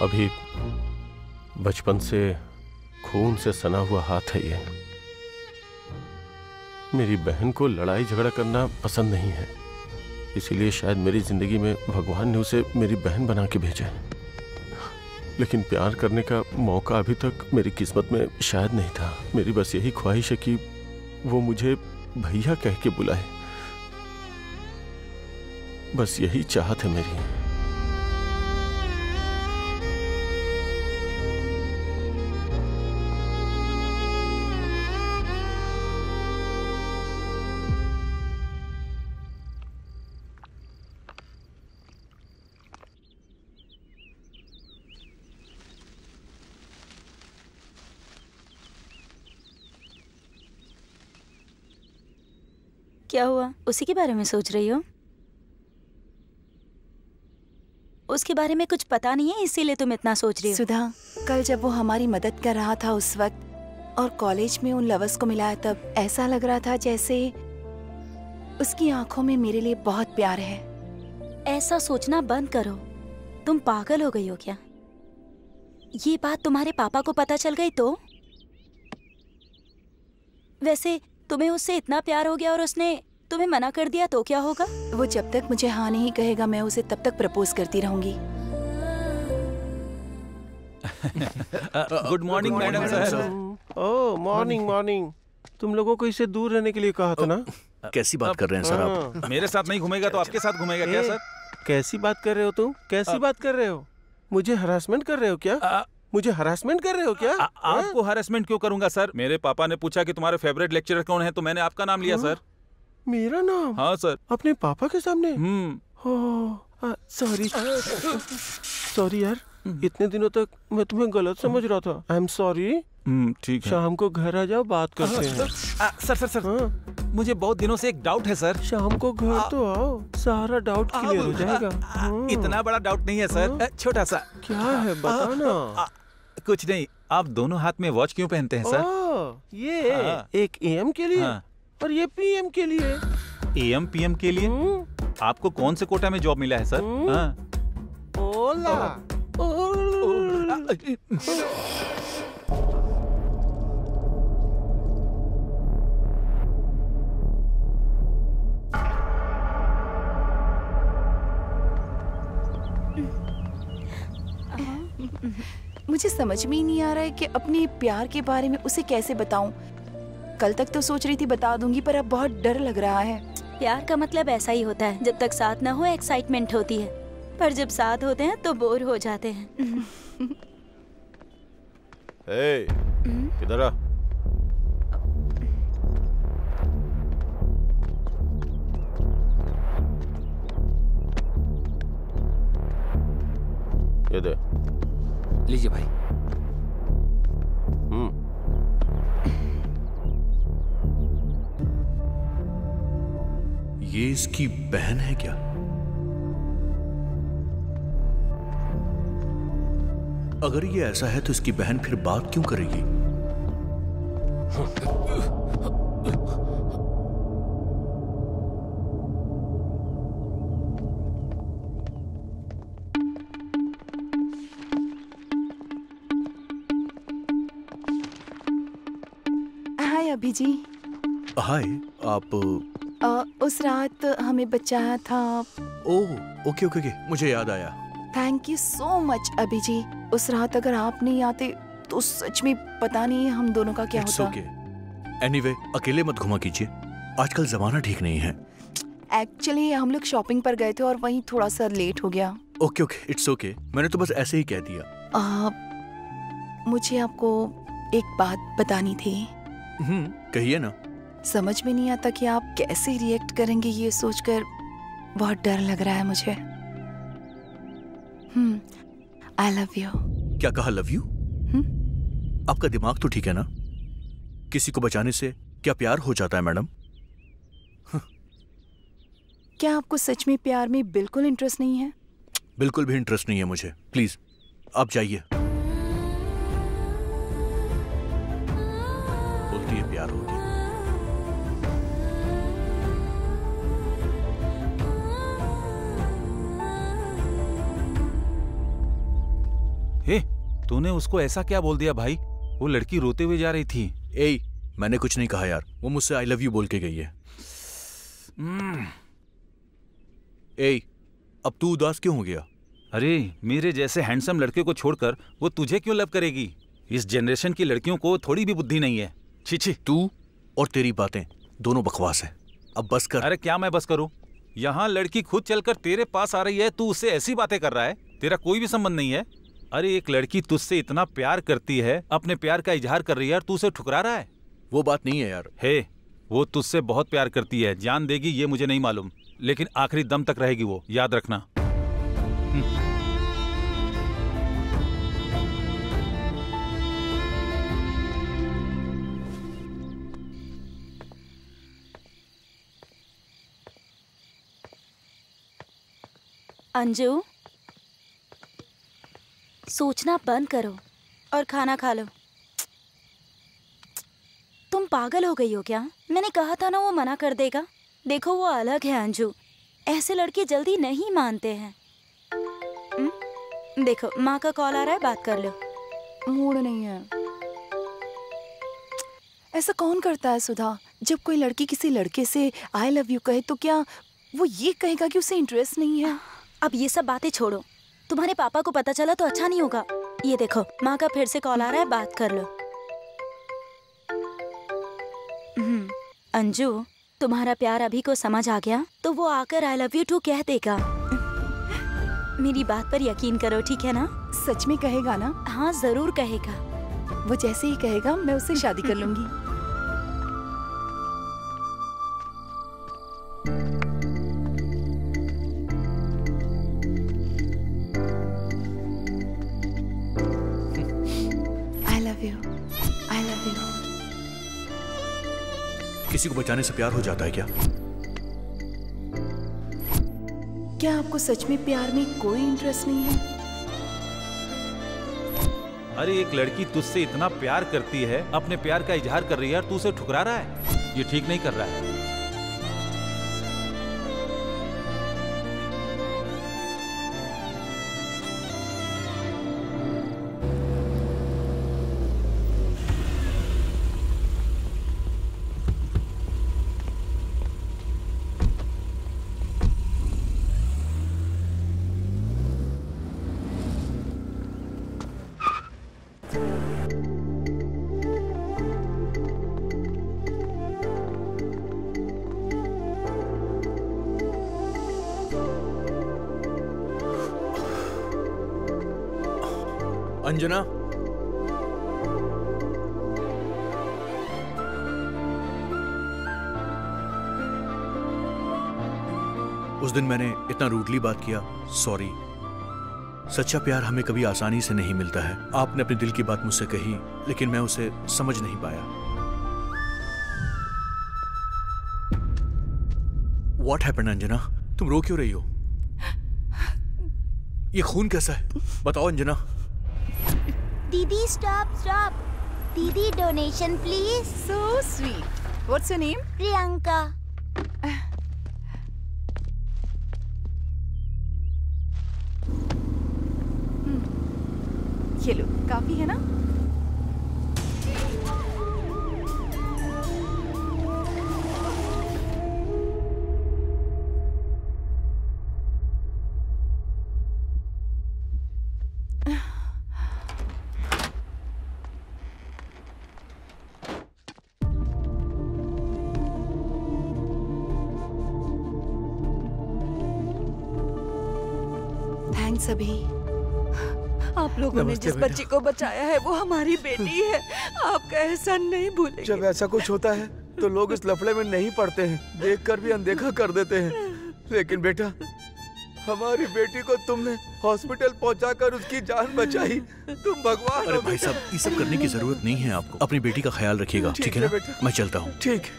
अभी बचपन से खून से सना हुआ हाथ है ये। मेरी बहन को लड़ाई झगड़ा करना पसंद नहीं है, इसीलिए शायद मेरी जिंदगी में भगवान ने उसे मेरी बहन बना के भेजा है। लेकिन प्यार करने का मौका अभी तक मेरी किस्मत में शायद नहीं था। मेरी बस यही ख्वाहिश है कि वो मुझे भैया कह के बुलाए। बस यही चाहत है मेरी। क्या हुआ? उसी के बारे में सोच रही हो? उसके बारे में कुछ पता नहीं है इसीलिए तुम इतना सोच रही हो? सुधा, कल जब वो हमारी मदद कर रहा था उस वक्त और कॉलेज में उन लवर्स को मिला, तब ऐसा लग रहा था जैसे उसकी आंखों में मेरे लिए बहुत प्यार है। ऐसा सोचना बंद करो। तुम पागल हो गई हो क्या? ये बात तुम्हारे पापा को पता चल गई तो? वैसे तुम्हें उससे इतना प्यार हो गया और उसने तुम्हें मना कर दिया तो क्या होगा? वो जब तक मुझे हाँ नहीं कहेगा मैं उसे तब तक प्रपोज करती रहूंगी। Good morning madam sir. Oh morning morning. तुम लोगों को इससे दूर रहने के लिए कहा था ना? कैसी बात कर रहे हैं सर आप? मेरे साथ नहीं घूमेगा तो आपके साथ घूमेगा क्या सर? कैसी बात कर रहे हो तुम? कैसी बात कर रहे हो? मुझे हरासमेंट कर रहे हो क्या? मुझे हरासमेंट कर रहे हो क्या? आपको हरासमेंट क्यों करूंगा सर? मेरे पापा ने पूछा कि तुम्हारे फेवरेट लेक्चरर कौन है तो मैंने आपका नाम लिया सर। मेरा नाम? हाँ सर। अपने पापा के सामने? सॉरी सॉरी यार, इतने दिनों तक मैं तुम्हें गलत समझ रहा था। I am sorry. ठीक है। शाम को घर आ जाओ, बात करते हैं। सर सर सर, मुझे बहुत दिनों से एक डाउट है सर। शाम को घर तो आओ, सारा डाउट क्लियर हो जाएगा। इतना बड़ा डाउट नहीं है सर, छोटा सा। क्या है बताना। कुछ नहीं, आप दोनों हाथ में वॉच क्यों पहनते हैं सर? ये एक एएम के लिए और ये पीएम के लिए। एएम पीएम के लिए? आपको कौन से कोटा में जॉब मिला है सर? ओला। मुझे समझ में ही नहीं आ रहा है कि अपने प्यार के बारे में उसे कैसे बताऊं। कल तक तो सोच रही थी बता दूंगी, पर अब बहुत डर लग रहा है। प्यार का मतलब ऐसा ही होता है, जब तक साथ ना हो एक्साइटमेंट होती है, पर जब साथ होते हैं तो बोर हो जाते हैं। किधर आ? ये दे। लीजिए भाई। ये इसकी बहन है क्या? अगर ये ऐसा है तो इसकी बहन फिर बात क्यों करेगी? हाय अभी जी। हाय, आप उस रात हमें बचाया था। ओह, ओके ओके ओके, मुझे याद आया। थैंक यू सो मच अभी जी। उस रात अगर आप नहीं आते तो सच में पता नहीं हम दोनों का क्या होता। ओके। एनीवे, अकेले मत घुमा कीजिए, आजकल जमाना ठीक नहीं है। एक्चुअली हम लोग शॉपिंग पर गए थे और वहीं थोड़ा सा लेट हो गया। ओके ओके, इट्स ओके, मैंने तो बस ऐसे ही कह दिया। मुझे आपको एक बात बतानी थी। कहिए ना। समझ में नहीं आता कि आप कैसे रिएक्ट करेंगे, ये सोचकर बहुत डर लग रहा है मुझे। I love you. क्या कहा लव यू? आपका दिमाग तो ठीक है ना? किसी को बचाने से क्या प्यार हो जाता है मैडम? क्या आपको सच में प्यार में बिल्कुल इंटरेस्ट नहीं है? बिल्कुल भी इंटरेस्ट नहीं है मुझे। प्लीज आप जाइए। बोलती है प्यार होगी। हे, तूने उसको ऐसा क्या बोल दिया भाई? वो लड़की रोते हुए जा रही थी। ए, मैंने कुछ नहीं कहा यार, वो मुझसे आई लव यू बोल के गई है। ए, अब तू उदास क्यों हो गया? अरे, मेरे जैसे हैंडसम लड़के को छोड़कर वो तुझे क्यों लव करेगी? इस जनरेशन की लड़कियों को थोड़ी भी बुद्धि नहीं है। छी छी। तू और तेरी बातें दोनों बकवास है, अब बस कर। अरे क्या मैं बस करूं? यहाँ लड़की खुद चलकर तेरे पास आ रही है, तू उससे ऐसी बातें कर रहा है? तेरा कोई भी संबंध नहीं है। अरे एक लड़की तुझसे इतना प्यार करती है, अपने प्यार का इजहार कर रही है और तू उसे ठुकरा रहा है। वो बात नहीं है यार। हे, वो तुझसे बहुत प्यार करती है, जान देगी ये मुझे नहीं मालूम, लेकिन आखिरी दम तक रहेगी वो, याद रखना। अंजू, सोचना बंद करो और खाना खा लो। तुम पागल हो गई हो क्या? मैंने कहा था ना वो मना कर देगा। देखो वो अलग है अंजू, ऐसे लड़के जल्दी नहीं मानते हैं। देखो माँ का कॉल आ रहा है, बात कर लो। मूड नहीं है। ऐसा कौन करता है सुधा? जब कोई लड़की किसी लड़के से आई लव यू कहे तो क्या वो ये कहेगा कि उसे इंटरेस्ट नहीं है? अब ये सब बातें छोड़ो, तुम्हारे पापा को पता चला तो अच्छा नहीं होगा। ये देखो माँ का फिर से कॉल आ रहा है, बात कर लो। अंजू, तुम्हारा प्यार अभी को समझ आ गया तो वो आकर आई लव यू टू कह देगा। मेरी बात पर यकीन करो, ठीक है ना? सच में कहेगा ना? हाँ जरूर कहेगा। वो जैसे ही कहेगा मैं उससे शादी कर लूंगी। किसी को बचाने से प्यार हो जाता है क्या? क्या आपको सच में प्यार में कोई इंटरेस्ट नहीं है? अरे एक लड़की तुझसे इतना प्यार करती है, अपने प्यार का इजहार कर रही है और तू उसे ठुकरा रहा है। ये ठीक नहीं कर रहा है। अंजना, उस दिन मैंने इतना रूडली बात किया, सॉरी। सच्चा प्यार हमें कभी आसानी से नहीं मिलता है। आपने अपने दिल की बात मुझसे कही, लेकिन मैं उसे समझ नहीं पाया। What happened, Anjana? तुम रो क्यों रही हो? ये खून कैसा है? बताओ अंजना। दीदी स्टॉप। दीदी donation please. So sweet. What's your name? Priyanka. ये लो, काफी है ना? थैंक्स अभी। आप लोगों ने जिस बच्ची को बचाया है वो हमारी बेटी है। आपका एहसान नहीं भूलेंगे। जब ऐसा कुछ होता है तो लोग इस लफड़े में नहीं पड़ते हैं, देखकर भी अनदेखा कर देते हैं। लेकिन बेटा, हमारी बेटी को तुमने हॉस्पिटल पहुंचाकर उसकी जान बचाई। तुम भगवान हो। अरे भाई साहब, ये सब करने की जरूरत नहीं है आपको। अपनी बेटी का ख्याल रखिएगा, ठीक है ना? मैं चलता हूँ। ठीक।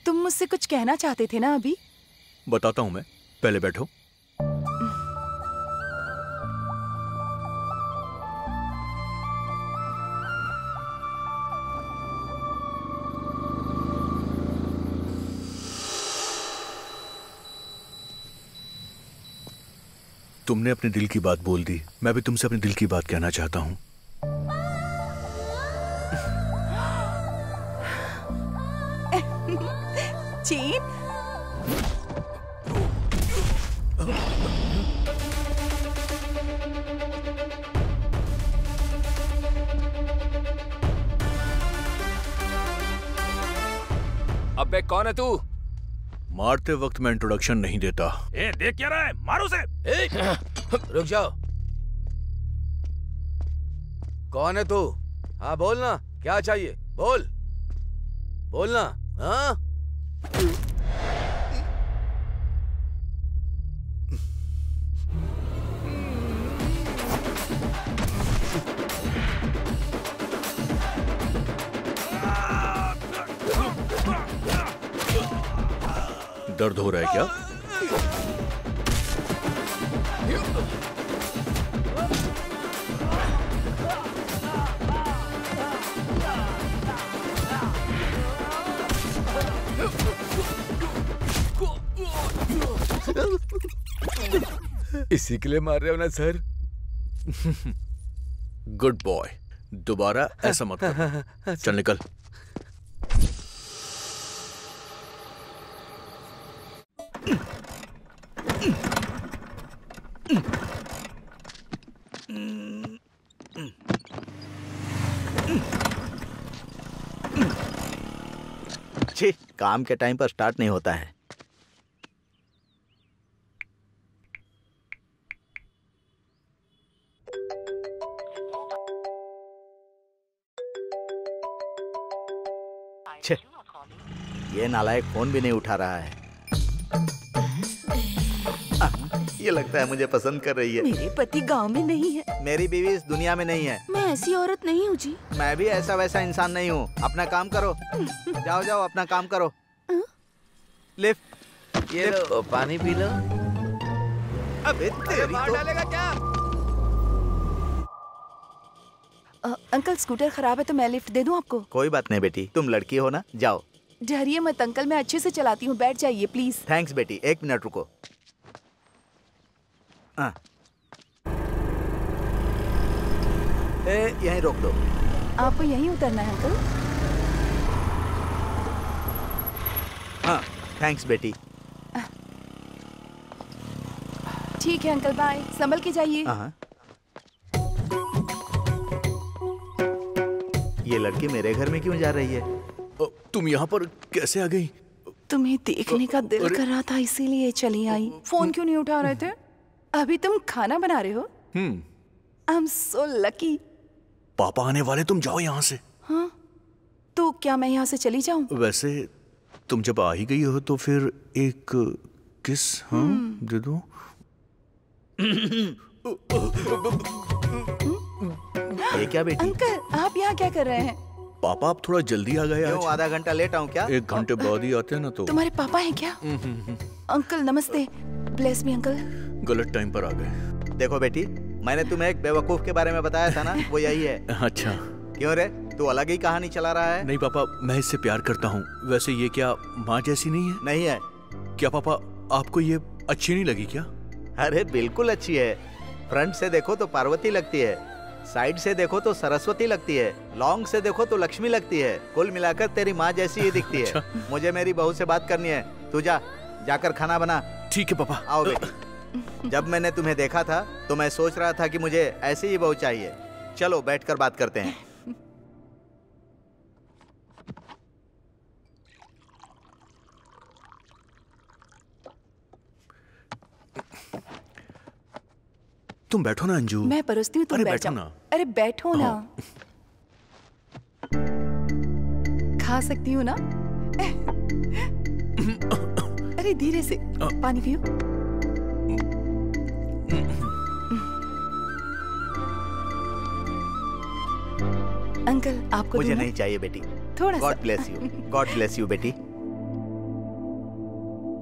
तुम मुझसे कुछ कहना चाहते थे ना अभी? बताता हूँ मैं, पहले बैठो। तुमने अपने दिल की बात बोल दी, मैं भी तुमसे अपने दिल की बात कहना चाहता हूँ। चीन, अबे कौन है तू? मारते वक्त मैं इंट्रोडक्शन नहीं देता। देख क्या रहा है, मारो उसे। रुक जाओ। कौन है तू? हाँ बोलना, क्या चाहिए? बोलना। हाँ? दर्द हो रहा है क्या? इसी के लिए मार रहे हो ना सर? गुड बॉय, दोबारा ऐसा मत कर। चल निकल। छी, काम के टाइम पर स्टार्ट नहीं होता है। छे, ये नालायक फोन भी नहीं उठा रहा है। ये लगता है मुझे पसंद कर रही है। मेरे पति गांव में नहीं है। मेरी बीवी इस दुनिया में नहीं है। मैं ऐसी औरत नहीं हूँ जी। मैं भी ऐसा वैसा इंसान नहीं हूँ। अपना काम करो। जाओ अपना काम करो। लिफ्ट, ये लो, पानी पी लो। अबे तेरी मार डालेगा क्या? अंकल स्कूटर खराब है तो मैं लिफ्ट दे दूं आपको? कोई बात नहीं बेटी, तुम लड़की हो ना, जाओ। डरिए मत अंकल, मैं अच्छे से चलाती हूँ, बैठ जाइए प्लीज। थैंक्स बेटी, 1 मिनट रुको। यहीं रोक दो। आपको यहीं उतरना है अंकल? हाँ, थैंक्स बेटी। ठीक है अंकल, बाय, संभल के जाइए। ये लड़की मेरे घर में क्यों जा रही है? तुम यहाँ पर कैसे आ गई? तुम्हें देखने का दिल कर रहा था इसीलिए चली आई। फोन क्यों नहीं उठा रहे थे? अभी तुम खाना बना रहे हो? I am so lucky. पापा आने वाले, तुम जाओ यहाँ से। हाँ, तो क्या मैं यहाँ से चली जाऊँ? वैसे तुम जब आ ही गई हो तो फिर एक किस दे दो। ये क्या बेटी? अंकल आप यहाँ क्या कर रहे हैं? पापा आप थोड़ा जल्दी आ गए आज। क्यों आधा घंटा लेट आऊँ क्या? 1 घंटे बाद ही आते हैं ना तो। तुम्हारे पापा हैं क्या? अंकल नमस्ते। Bless me uncle. गलत टाइम पर आ गए। देखो बेटी, मैंने तुम्हें एक बेवकूफ के बारे में बताया था ना, वो यही है। अच्छा। क्यों रे, तू अलग ही कहानी चला रहा है? नहीं पापा, मैं इससे प्यार करता हूँ। वैसे ये क्या माँ जैसी नहीं है? नहीं है। क्या पापा आपको ये अच्छी नहीं लगी क्या? अरे बिल्कुल अच्छी है। फ्रंट से देखो तो पार्वती लगती है, साइड से देखो तो सरस्वती लगती है, लॉन्ग से देखो तो लक्ष्मी लगती है। कुल मिलाकर तेरी माँ जैसी ही दिखती है। मुझे मेरी बहू से बात करनी है। तू जाकर खाना बना। ठीक है पापा। आओ बेटी। जब मैंने तुम्हें देखा था तो मैं सोच रहा था कि मुझे ऐसी ही बहू चाहिए। चलो बैठकर बात करते हैं। तुम बैठो ना अंजू। मैं परोसती हूँ, तुम अरे बैठ बैठो जाओ। ना। अरे बैठो ना। खा सकती हूँ ना? अरे धीरे से। पानी पियो। अंकल आपको मुझे दूँ ना? नहीं चाहिए बेटी। थोड़ा गॉड सा। Bless you. God bless you बेटी।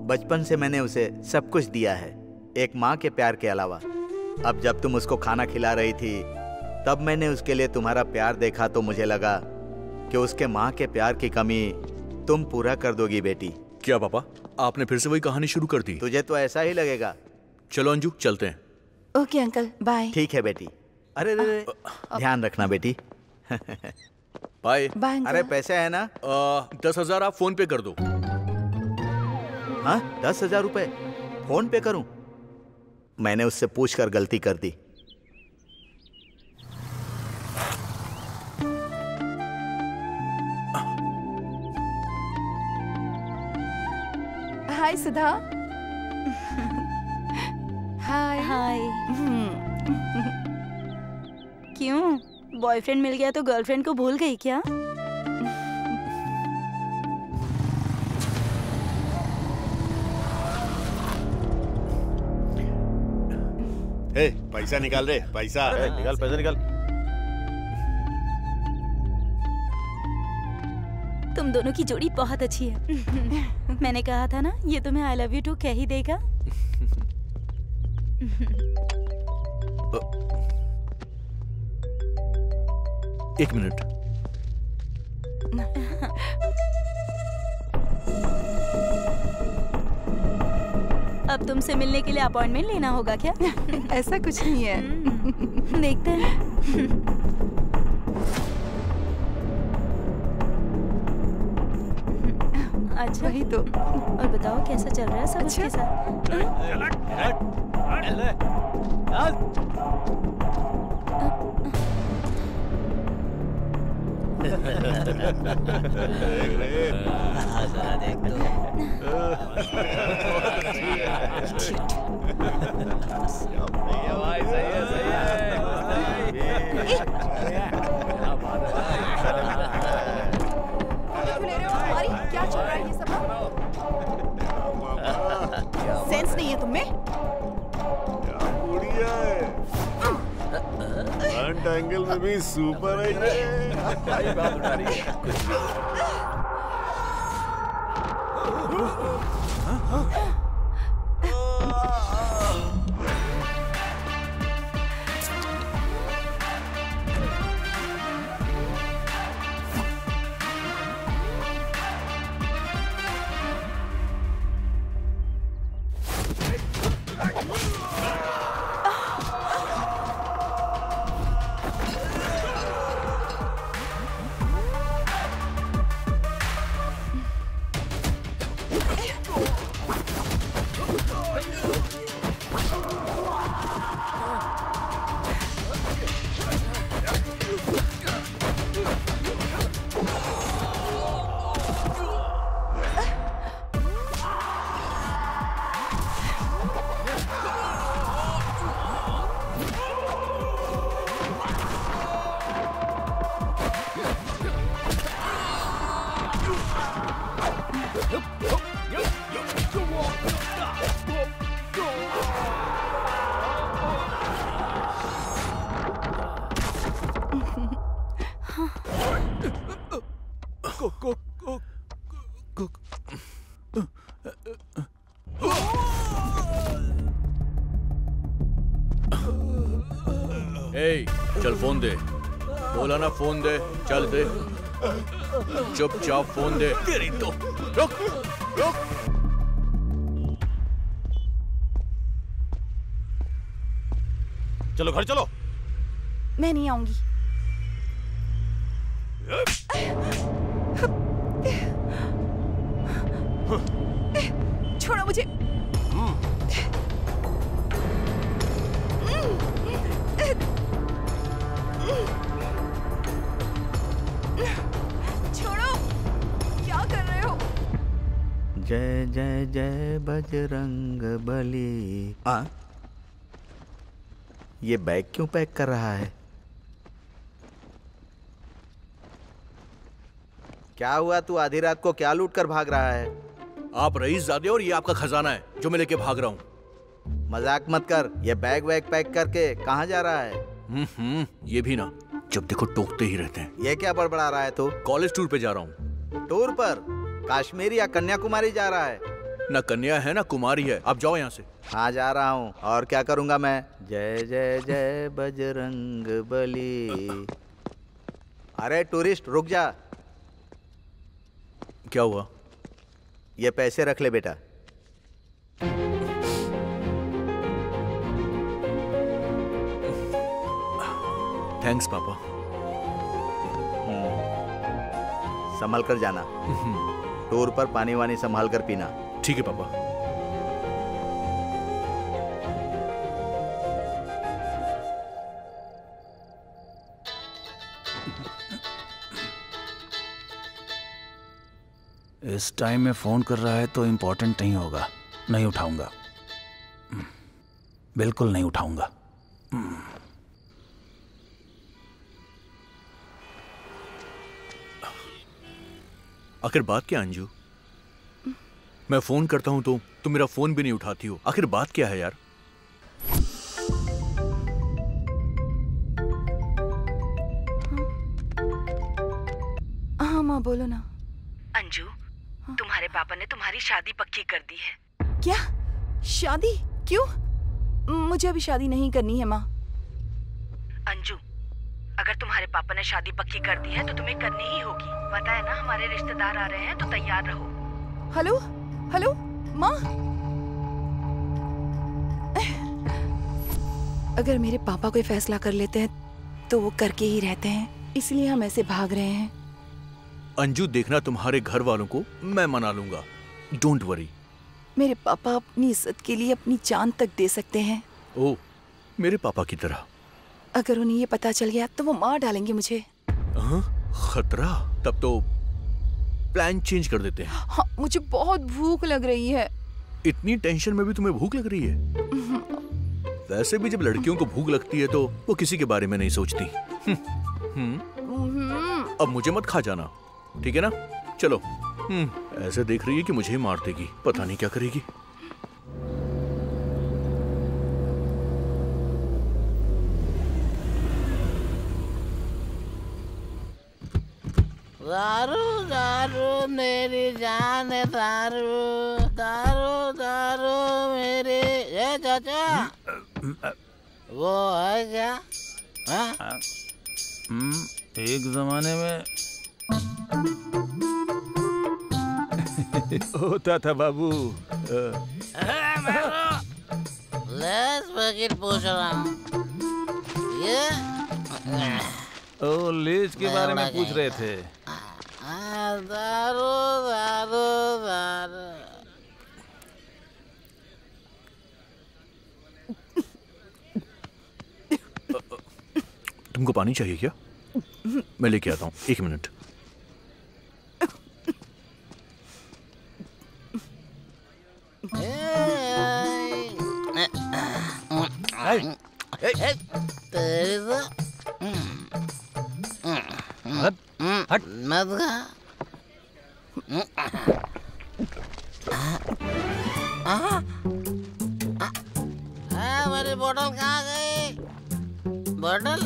बचपन से मैंने उसे सब कुछ दिया है, एक माँ के प्यार के अलावा। अब जब तुम उसको खाना खिला रही थी तब मैंने उसके लिए तुम्हारा प्यार देखा तो मुझे लगा कि उसके माँ के प्यार की कमी तुम पूरा कर दोगी बेटी। क्या पापा आपने फिर से वही कहानी शुरू कर दी? तुझे तो ऐसा ही लगेगा। चलो अंजू चलते हैं। Okay uncle bye. ठीक है बेटी। अरे रे, ध्यान रखना बेटी। बाय। Bye uncle. अरे पैसे है ना? 10,000 आप फोन पे कर दो। हाँ 10,000 रुपए फोन पे करूं? मैंने उससे पूछकर गलती कर दी। हाय सुधा। हाय हाय। क्यों, बॉयफ्रेंड मिल गया तो गर्लफ्रेंड को भूल गई क्या? ए, पैसा निकाल रे, पैसा। निकाल पैसा निकाल। तुम दोनों की जोड़ी बहुत अच्छी है। मैंने कहा था ना ये तुम्हें आई लव यू टू कह ही देगा। एक मिनट। अब तुमसे मिलने के लिए अपॉइंटमेंट लेना होगा क्या? ऐसा कुछ नहीं है। देखते हैं। अच्छा वही तो। और बताओ कैसा चल रहा है सब उसके क्या चल रहा है ये सब? सेंस नहीं है तुम्हें? बढ़िया है। फ्रंट एंगल में भी सुपर है। बात उठा रही है कुछ भी। ए, चल फोन दे। बोला ना फोन दे, चल दे। चुपचाप फोन दे। तेरी तो रुक रुक। चलो घर चलो। मैं नहीं आऊंगी। छोड़ो मुझे। छोड़ो, क्या कर रहे हो? जय जय जय बजरंग बली। ये बैग क्यों पैक कर रहा है? क्या हुआ? तू आधी रात को क्या लूट कर भाग रहा है? आप रईसजादे और ये आपका खजाना है जो मैं लेके भाग रहा हूँ। मजाक मत कर। ये बैग वैग पैक करके कहाँ जा रहा है? ये भी ना, जब देखो टोकते ही रहते हैं। ये क्या बड़बड़ा रहा है तू? कॉलेज टूर पे जा रहा हूँ। टूर पर? कश्मीर या कन्याकुमारी जा रहा है? ना कन्या है ना कुमारी है। आप जाओ यहाँ से। हाँ जा रहा हूँ। और क्या करूँगा मैं? जय जय जय बजरंग बली। अरे टूरिस्ट रुक जा। क्या हुआ? ये पैसे रख ले बेटा। थैंक्स पापा। संभल कर जाना। टूर पर पानी वानी संभाल कर पीना। ठीक है पापा। इस टाइम में फोन कर रहा है तो इम्पोर्टेंट नहीं होगा। नहीं उठाऊंगा, बिल्कुल नहीं उठाऊंगा। आखिर बात क्या अंजू? मैं फोन करता हूं तो तुम मेरा फोन भी नहीं उठाती हो। आखिर बात क्या है यार? हाँ माँ बोलो ना। अंजू, तुम्हारे पापा ने तुम्हारी शादी पक्की कर दी है। क्या? शादी? क्यों? मुझे अभी शादी नहीं करनी है माँ। अंजू, अगर तुम्हारे पापा ने शादी पक्की कर दी है तो तुम्हें करनी ही होगी। पता है ना, हमारे रिश्तेदार आ रहे हैं तो तैयार रहो। हेलो हेलो माँ। अगर मेरे पापा कोई फैसला कर लेते हैं तो वो करके ही रहते हैं, इसलिए हम ऐसे भाग रहे हैं। अंजू देखना, तुम्हारे घर वालों को मैं मना लूंगा। Don't worry. मेरे पापा अपनी इज्जत के लिए अपनी जान तक दे सकते हैं। ओ, मेरे पापा की तरह। अगर उन्हें ये पता चल गया तो वो मार डालेंगे मुझे। खतरा? तब तो प्लान चेंज कर देते हैं। हाँ, मुझे बहुत भूख लग रही है। इतनी टेंशन में भी तुम्हें भूख लग रही है? वैसे भी जब लड़कियों को भूख लगती है तो वो किसी के बारे में नहीं सोचती। अब मुझे मत खा जाना, ठीक है ना? चलो। ऐसे देख रही है कि मुझे ही मार देगी। पता नहीं क्या करेगी। दारू दारू मेरी जान है, दारू दारू दारू मेरी। ये चाचा वो है क्या? एक जमाने में होता था बाबू। लेस पैकेट पूछ रहा हूँ। ये ओ, लेज के बारे में पूछ रहे थे। दारू दारू दारू। तुमको पानी चाहिए क्या? मैं लेके आता हूँ, 1 मिनट। तेरी तो हट मत खा। मेरी बोतल कहाँ गई? बोतल?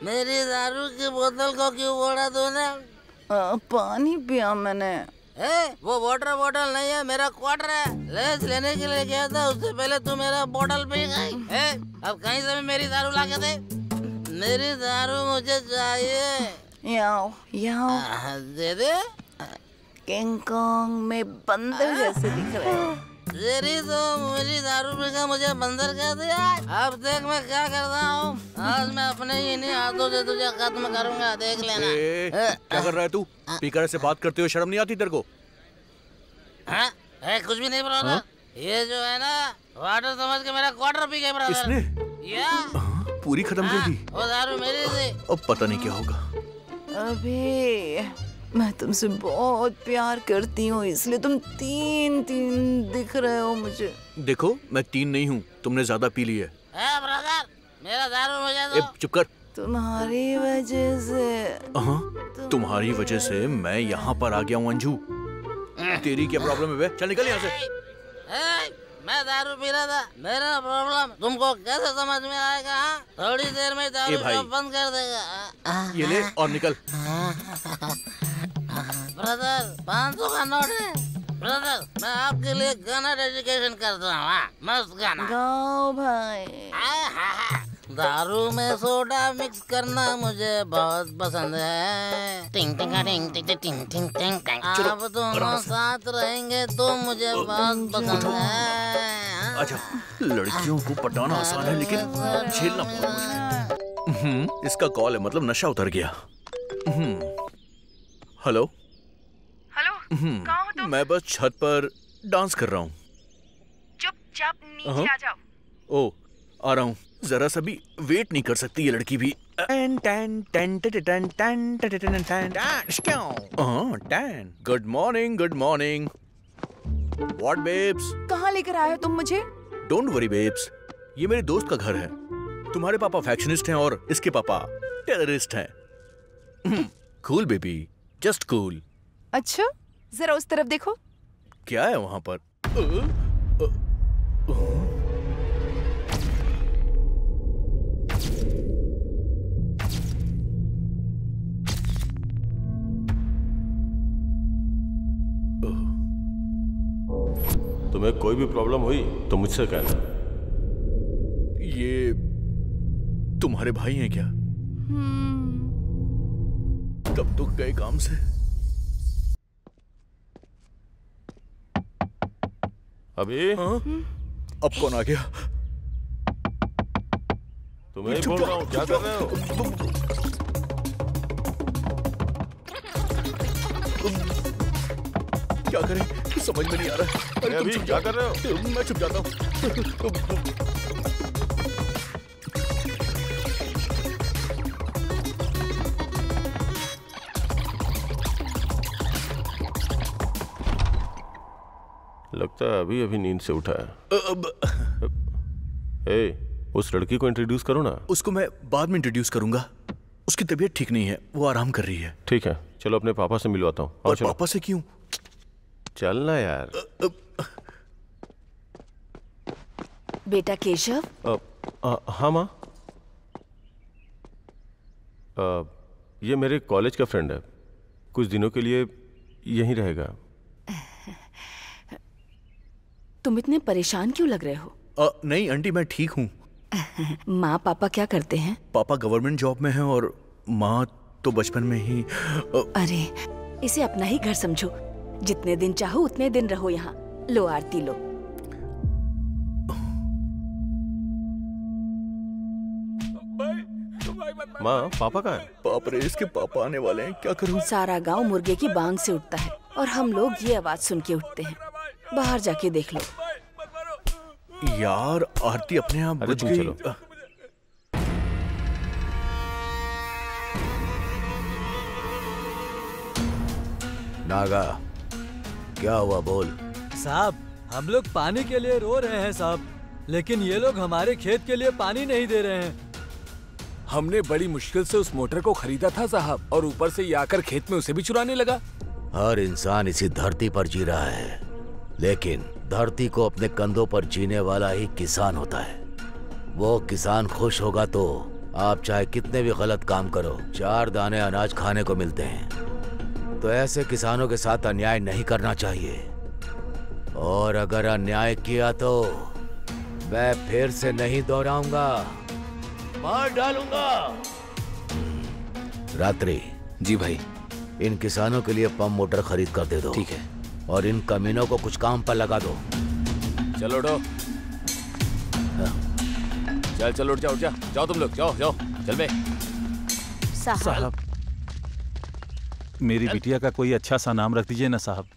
मेरी दारू की बोतल को क्यों फोड़ा तूने? पानी पिया मैंने। वो वाटर बॉटल नहीं है, मेरा क्वार्टर है। लेस लेने के लिए गया था, उससे पहले तू मेरा बॉटल पी गई। अब कहीं से भी मेरी दारू ला के दे। मेरी दारू मुझे चाहिए। याओ याओ दे दे। किंग कॉन्ग में बंदर जैसे दिख रहे हो। तेरी तो मेरी दारू पी के मुझे बंदर कह दिया। अब देख मैं क्या करता हूँ। आज मैं अपने ही इन्हीं हाथों से तुझे खत्म करूंगा, देख लेना। क्या कर रहा है तू? स्पीकर से बात करते हुए शर्म नहीं आती तेरे को? कुछ भी नहीं ब्रदर। ये जो है ना, वाटर समझ के मेरा क्वार्टर पी गए ब्रदर। इसने? या पूरी खत्म कर दी। वो दारू मेरी थी। अब पता नहीं क्या होगा। अबे मैं तुमसे बहुत प्यार करती हूँ, इसलिए तुम तीन दिख रहे हो मुझे। देखो मैं 3 नहीं हूँ, तुमने ज्यादा पी ली है। ब्रदर मेरा दारू मुझे दो। चुप कर। तुम्हारी वजह से। हाँ, तुम्हारी वजह से मैं यहाँ पर आ गया हूँ अंजू। तेरी क्या प्रॉब्लम है बे? चल निकल यहाँ से। मैं दारू पी रहा था, मेरा प्रॉब्लम तुमको कैसे समझ में आएगा? थोड़ी देर में दारू बंद कर देगा। ये ले और निकल। ब्रदर 500 का नोट है। ब्रदर मैं आपके लिए गाना डेडिकेशन करता हूँ। मस्त गाना गाओ भाई। दारू में सोडा मिक्स करना मुझे बहुत पसंद है। टिंग टिंग टिंग टिंग टिंग टिंग टिंग टिंग। आप दोनों साथ रहेंगे तो मुझे बहुत पसंद है। अच्छा, लड़कियों को पटाना आसान है लेकिन झेलना बहुत मुश्किल। इसका कॉल है, मतलब नशा उतर गया। हेलो हेलो, कहाँ हो तुम? मैं बस छत पर डांस कर रहा हूँ। चुपचाप नीचे आ जाओ। ओ आ रहा हूँ। जरा सा भी वेट नहीं कर सकती ये लड़की भी। Good morning, good morning. What babes? कहाँ लेकर आए हो तुम मुझे? डोंट वरी बेब्स, ये मेरे दोस्त का घर है। तुम्हारे पापा फैक्शनिस्ट हैं और इसके पापा टेररिस्ट हैं। Cool baby, just cool. अच्छा, जरा उस तरफ देखो। क्या है वहां पर? तुम्हें कोई भी प्रॉब्लम हुई तो मुझसे कहना। ये तुम्हारे भाई हैं क्या? तब तो गए काम से। अभी अब कौन आ गया? तुम्हें ही बोल रहा हूँ, क्या कर रहे हो? क्या करें समझ में नहीं आ रहा। अरे अभी क्या कर रहे हो? मैं चुप जाता हूँ। लगता है अभी अभी नींद से उठा है। उस लड़की को इंट्रोड्यूस करो ना। उसको मैं बाद में इंट्रोड्यूस करूंगा। उसकी तबीयत ठीक नहीं है, वो आराम कर रही है। ठीक है, चलो अपने पापा से मिलवाता हूँ। और पापा से क्यों? चलना यार। बेटा केशव। हाँ माँ। ये मेरे कॉलेज का फ्रेंड है, कुछ दिनों के लिए यहीं रहेगा। तुम इतने परेशान क्यों लग रहे हो? नहीं आंटी, मैं ठीक हूँ। माँ पापा क्या करते हैं? पापा गवर्नमेंट जॉब में हैं और माँ तो बचपन में ही। अरे इसे अपना ही घर समझो, जितने दिन चाहो उतने दिन रहो यहाँ। लो आरती लो। माँ पापा कहाँ है? बाप रे, इसके पापा आने वाले हैं, क्या करूँ? सारा गांव मुर्गे की बांग से उठता है और हम लोग ये आवाज सुन के उठते हैं। बाहर जाके देख लो। यार आरती अपने आप बुझ गई। चलो। नागा, क्या हुआ बोल? साहब हम लोग पानी के लिए रो रहे हैं साहब, लेकिन ये लोग हमारे खेत के लिए पानी नहीं दे रहे हैं। हमने बड़ी मुश्किल से उस मोटर को खरीदा था साहब, और ऊपर से ये आकर खेत में उसे भी चुराने लगा। हर इंसान इसी धरती पर जी रहा है, लेकिन धरती को अपने कंधों पर जीने वाला ही किसान होता है। वो किसान खुश होगा तो आप चाहे कितने भी गलत काम करो, 4 दाने अनाज खाने को मिलते हैं। तो ऐसे किसानों के साथ अन्याय नहीं करना चाहिए, और अगर अन्याय किया तो मैं फिर से नहीं दोहराऊंगा, मार डालूंगा। रात्रि। जी भाई। इन किसानों के लिए पंप मोटर खरीद कर दे दो। ठीक है। और इन कमीनों को कुछ काम पर लगा दो। चलो उठो। चल चल उठ जाओ, उठ जा। जाओ तुम लोग, जाओ जाओ, चल बे। साहब, मेरी बिटिया का कोई अच्छा सा नाम रख दीजिए ना साहब।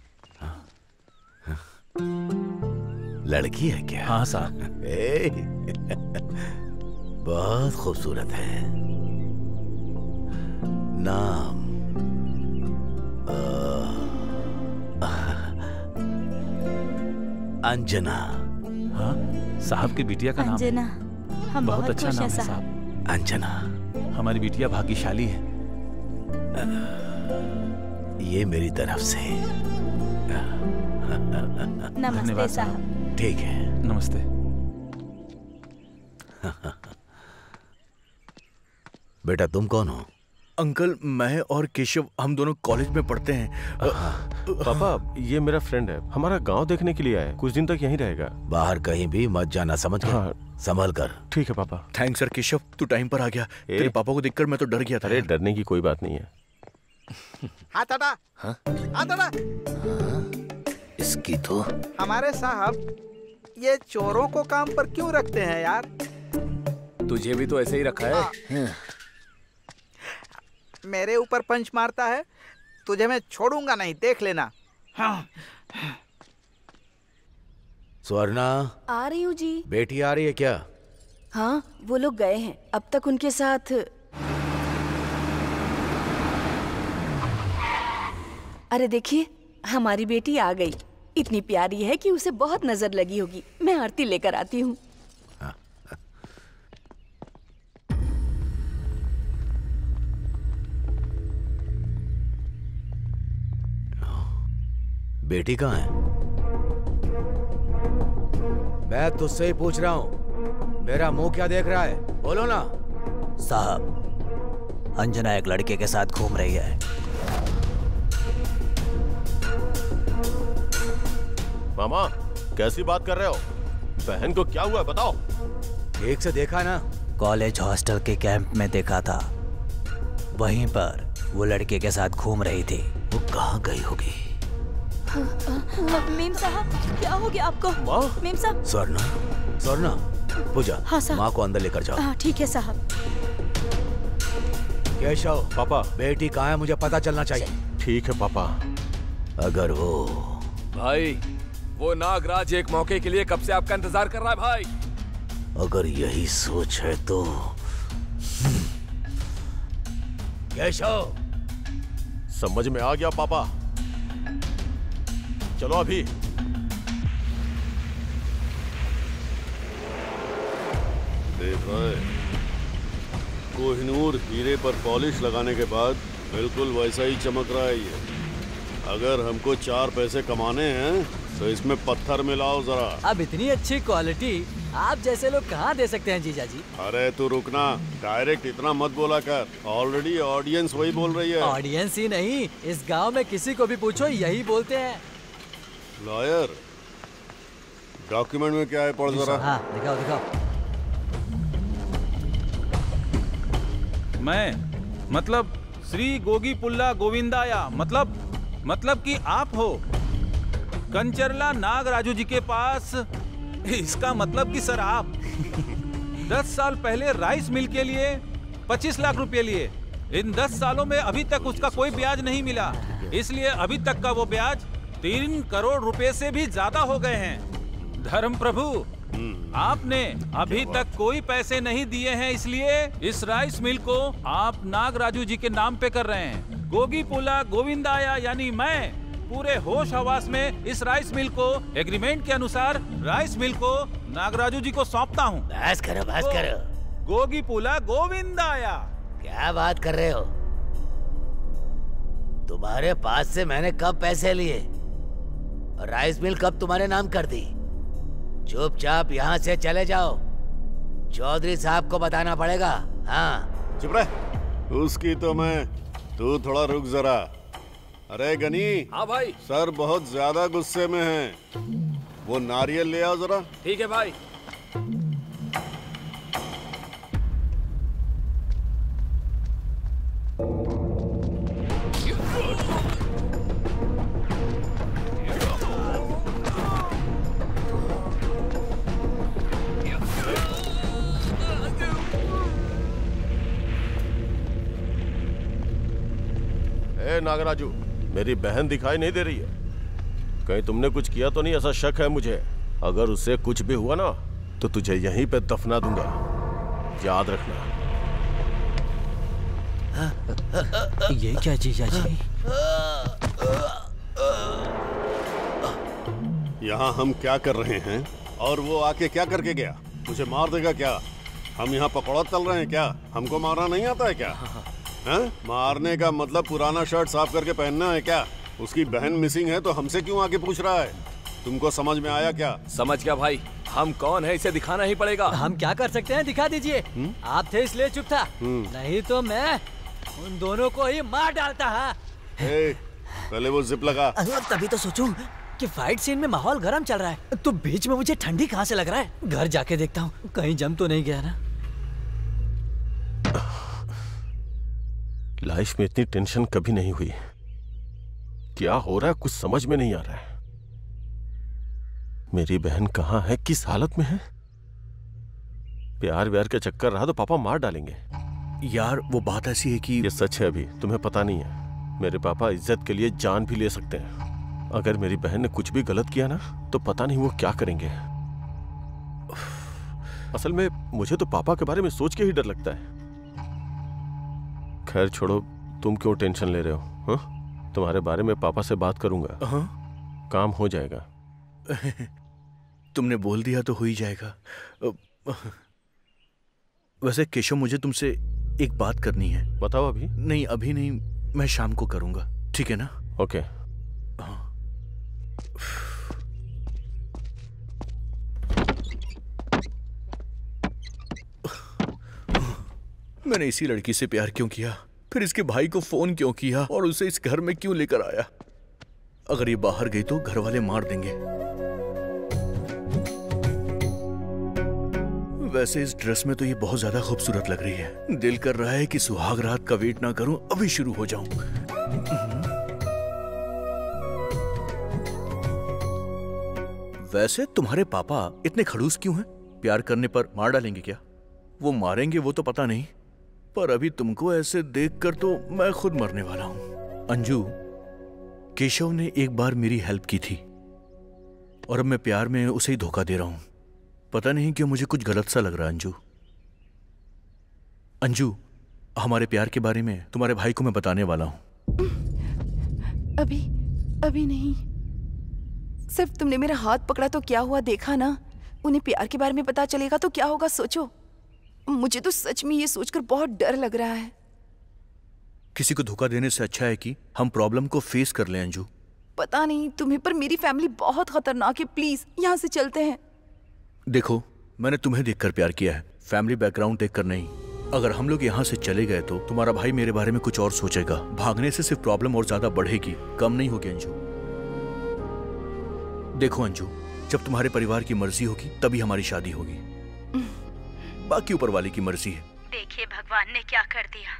लड़की है क्या? हाँ साहब। बहुत खूबसूरत है। नाम अंजना। हाँ साहब की बिटिया का नाम अंजना, हम बहुत बहुत अच्छा खुश नाम हैं है साहब। साहब। अंजना, हमारी बिटिया भाग्यशाली है। ये मेरी तरफ से। नमस्ते साहब। ठीक है। नमस्ते। बेटा तुम कौन हो? अंकल, मैं और केशव हम दोनों कॉलेज में पढ़ते हैं। पापा, ये मेरा फ्रेंड है, हमारा गांव देखने के लिए आया है, कुछ दिन तक यहीं रहेगा। बाहर कहीं भी मत जाना, समझ गए? हाँ। संभल कर। ठीक है पापा। Thanks sir. केशव, तू टाइम पर आ गया। तेरे पापा को देखकर मैं तो डर गया था। अरे डरने की कोई बात नहीं है। हाथ हटा। हाँ? हाथ हटा। इसकी तो हमारे साहब ये चोरों को काम पर क्यों रखते हैं यार? तुझे भी तो ऐसे ही रखा है। मेरे ऊपर पंच मारता है, तुझे मैं छोड़ूंगा नहीं, देख लेना। हाँ। स्वर्णा, आ रही हूँ जी। बेटी आ रही है क्या? हाँ, वो लोग गए हैं, अब तक उनके साथ। अरे देखिए, हमारी बेटी आ गई। इतनी प्यारी है कि उसे बहुत नजर लगी होगी। मैं आरती लेकर आती हूँ। बेटी कहाँ है? मैं तुझसे ही पूछ रहा हूँ, मेरा मुंह क्या देख रहा है? बोलो ना। साहब, अंजना एक लड़के के साथ घूम रही है। मामा, कैसी बात कर रहे हो? बहन को क्या हुआ है बताओ। ठीक से देखा ना? कॉलेज हॉस्टल के कैंप में देखा था, वहीं पर वो लड़के के साथ घूम रही थी। वो कहाँ गई होगी? मेम साहब, क्या हो गया आपको? मेम साहब। स्वर्णा, स्वर्णा, पूजा। हाँ साहब। माँ को अंदर लेकर जाओ। हाँ ठीक है साहब। केशव, पापा, बेटी कहाँ है मुझे पता चलना चाहिए। ठीक है पापा। अगर वो भाई, वो नागराज एक मौके के लिए कब से आपका इंतजार कर रहा है भाई। अगर यही सोच है तो केशव। समझ में आ गया पापा, चलो अभी। देख रहा है, कोहिनूर हीरे पर पॉलिश लगाने के बाद बिल्कुल वैसा ही चमक रहा है ये। अगर हमको 4 पैसे कमाने हैं तो इसमें पत्थर मिलाओ जरा। अब इतनी अच्छी क्वालिटी आप जैसे लोग कहाँ दे सकते हैं जीजा जी? अरे तू रुकना, डायरेक्ट इतना मत बोला कर, ऑलरेडी ऑडियंस वही बोल रही है। ऑडियंस ही नहीं, इस गांव में किसी को भी पूछो यही बोलते हैं। लॉयर, डॉक्यूमेंट में क्या है पढ़ जरा। हाँ दिखाओ दिखाओ। मैं मतलब श्री गोगी पुल्ला गोविंदाया, मतलब कि आप हो कंचरला नागराजू जी के पास। इसका मतलब कि सर आप 10 साल पहले राइस मिल के लिए 25 लाख रुपए लिए। इन 10 सालों में अभी तक उसका कोई ब्याज नहीं मिला, इसलिए अभी तक का वो ब्याज 3 करोड़ रुपए से भी ज्यादा हो गए हैं। धर्म प्रभु, आपने अभी तक कोई पैसे नहीं दिए हैं, इसलिए इस राइस मिल को आप नागराजू जी के नाम पे कर रहे हैं। गोगी पुला गोविंदाया यानी मैं पूरे होश हवास में इस राइस मिल को एग्रीमेंट के अनुसार राइस मिल को नागराजू जी को सौंपता हूँ। बस करो, बस करो। गोगी पुला गोविंदाया। क्या बात कर रहे हो? तुम्हारे पास से मैंने कब पैसे लिए? राइस मिल कब तुम्हारे नाम कर दी? चुपचाप यहाँ से चले जाओ, चौधरी साहब को बताना पड़ेगा। हाँ चुप रह। उसकी तो मैं, तू थोड़ा रुक जरा। अरे गनी। हाँ भाई। सर बहुत ज्यादा गुस्से में हैं। वो नारियल ले आओ जरा। ठीक है भाई। नागराजू, मेरी बहन दिखाई नहीं दे रही है। कहीं तुमने कुछ किया तो नहीं? ऐसा शक है मुझे। अगर उससे कुछ भी हुआ ना तो तुझे यहीं पे दफना दूंगा, याद रखना। ये क्या जीजा जी? यहाँ हम क्या कर रहे हैं और वो आके क्या करके गया? मुझे मार देगा क्या? हम यहाँ पकौड़ा तल रहे हैं क्या? हमको मारना नहीं आता है क्या? हैं? मारने का मतलब पुराना शर्ट साफ करके पहनना है क्या? उसकी बहन मिसिंग है तो हमसे क्यों आके पूछ रहा है? तुमको समझ में आया क्या? समझ गया भाई। हम कौन है इसे दिखाना ही पड़ेगा। हम क्या कर सकते हैं? दिखा दीजिए। आप थे इसलिए चुप था, नहीं तो मैं उन दोनों को ही मार डालता। पहले वो जिप लगा। तभी तो सोचूं कि फाइट सीन में माहौल गर्म चल रहा है तो बीच में मुझे ठंडी कहाँ से लग रहा है। घर जाके देखता हूँ कहीं जम तो नहीं गया ना। लाइफ में इतनी टेंशन कभी नहीं हुई। क्या हो रहा है कुछ समझ में नहीं आ रहा है। मेरी बहन कहाँ है, किस हालत में है? प्यार व्यार का चक्कर रहा तो पापा मार डालेंगे। यार वो बात ऐसी है कि ये सच है, अभी तुम्हें पता नहीं है। मेरे पापा इज्जत के लिए जान भी ले सकते हैं। अगर मेरी बहन ने कुछ भी गलत किया ना तो पता नहीं वो क्या करेंगे। असल में मुझे तो पापा के बारे में सोच के ही डर लगता है। खैर छोड़ो, तुम क्यों टेंशन ले रहे हो? हाँ? तुम्हारे बारे में पापा से बात करूंगा। काम हो जाएगा। तुमने बोल दिया तो हो ही जाएगा। वैसे केशव, मुझे तुमसे एक बात करनी है। बताओ। अभी नहीं, अभी नहीं, मैं शाम को करूंगा, ठीक है ना? ओके। मैंने इसी लड़की से प्यार क्यों किया? फिर इसके भाई को फोन क्यों किया और उसे इस घर में क्यों लेकर आया? अगर ये बाहर गई तो घर वाले मार देंगे। वैसे इस ड्रेस में तो ये बहुत ज्यादा खूबसूरत लग रही है। दिल कर रहा है कि सुहाग रात का वेट ना करूं, अभी शुरू हो जाऊं। वैसे तुम्हारे पापा इतने खड़ूस क्यों हैं? प्यार करने पर मार डालेंगे क्या? वो मारेंगे वो तो पता नहीं, पर अभी तुमको ऐसे देखकर तो मैं खुद मरने वाला हूं। अंजू, केशव ने एक बार मेरी हेल्प की थी और अब मैं प्यार में उसे ही धोखा दे रहा हूं। पता नहीं क्यों मुझे कुछ गलत सा लग रहा है। अंजू, अंजू, हमारे प्यार के बारे में तुम्हारे भाई को मैं बताने वाला हूं। अभी नहीं। सिर्फ तुमने मेरा हाथ पकड़ा तो क्या हुआ, देखा ना? उन्हें प्यार के बारे में पता चलेगा तो क्या होगा, सोचो। मुझे तो सच में ये सोचकर बहुत डर लग रहा है। किसी को धोखा देने से अच्छा है कि हम प्रॉब्लम को फेस कर लें। अंजू, पता नहीं तुम्हें, पर मेरी फैमिली बहुत खतरनाक है। प्लीज यहाँ से चलते हैं। देखो, मैंने तुम्हें देखकर प्यार किया है, फैमिली बैकग्राउंड देखकर नहीं। अगर हम लोग यहाँ से चले गए तो तुम्हारा भाई मेरे बारे में कुछ और सोचेगा। भागने से सिर्फ प्रॉब्लम और ज्यादा बढ़ेगी, कम नहीं होगी। अंजू देखो अंजू, जब तुम्हारे परिवार की मर्जी होगी तभी हमारी शादी होगी। बाकी ऊपर वाले की मर्जी है। देखिए भगवान ने क्या कर दिया।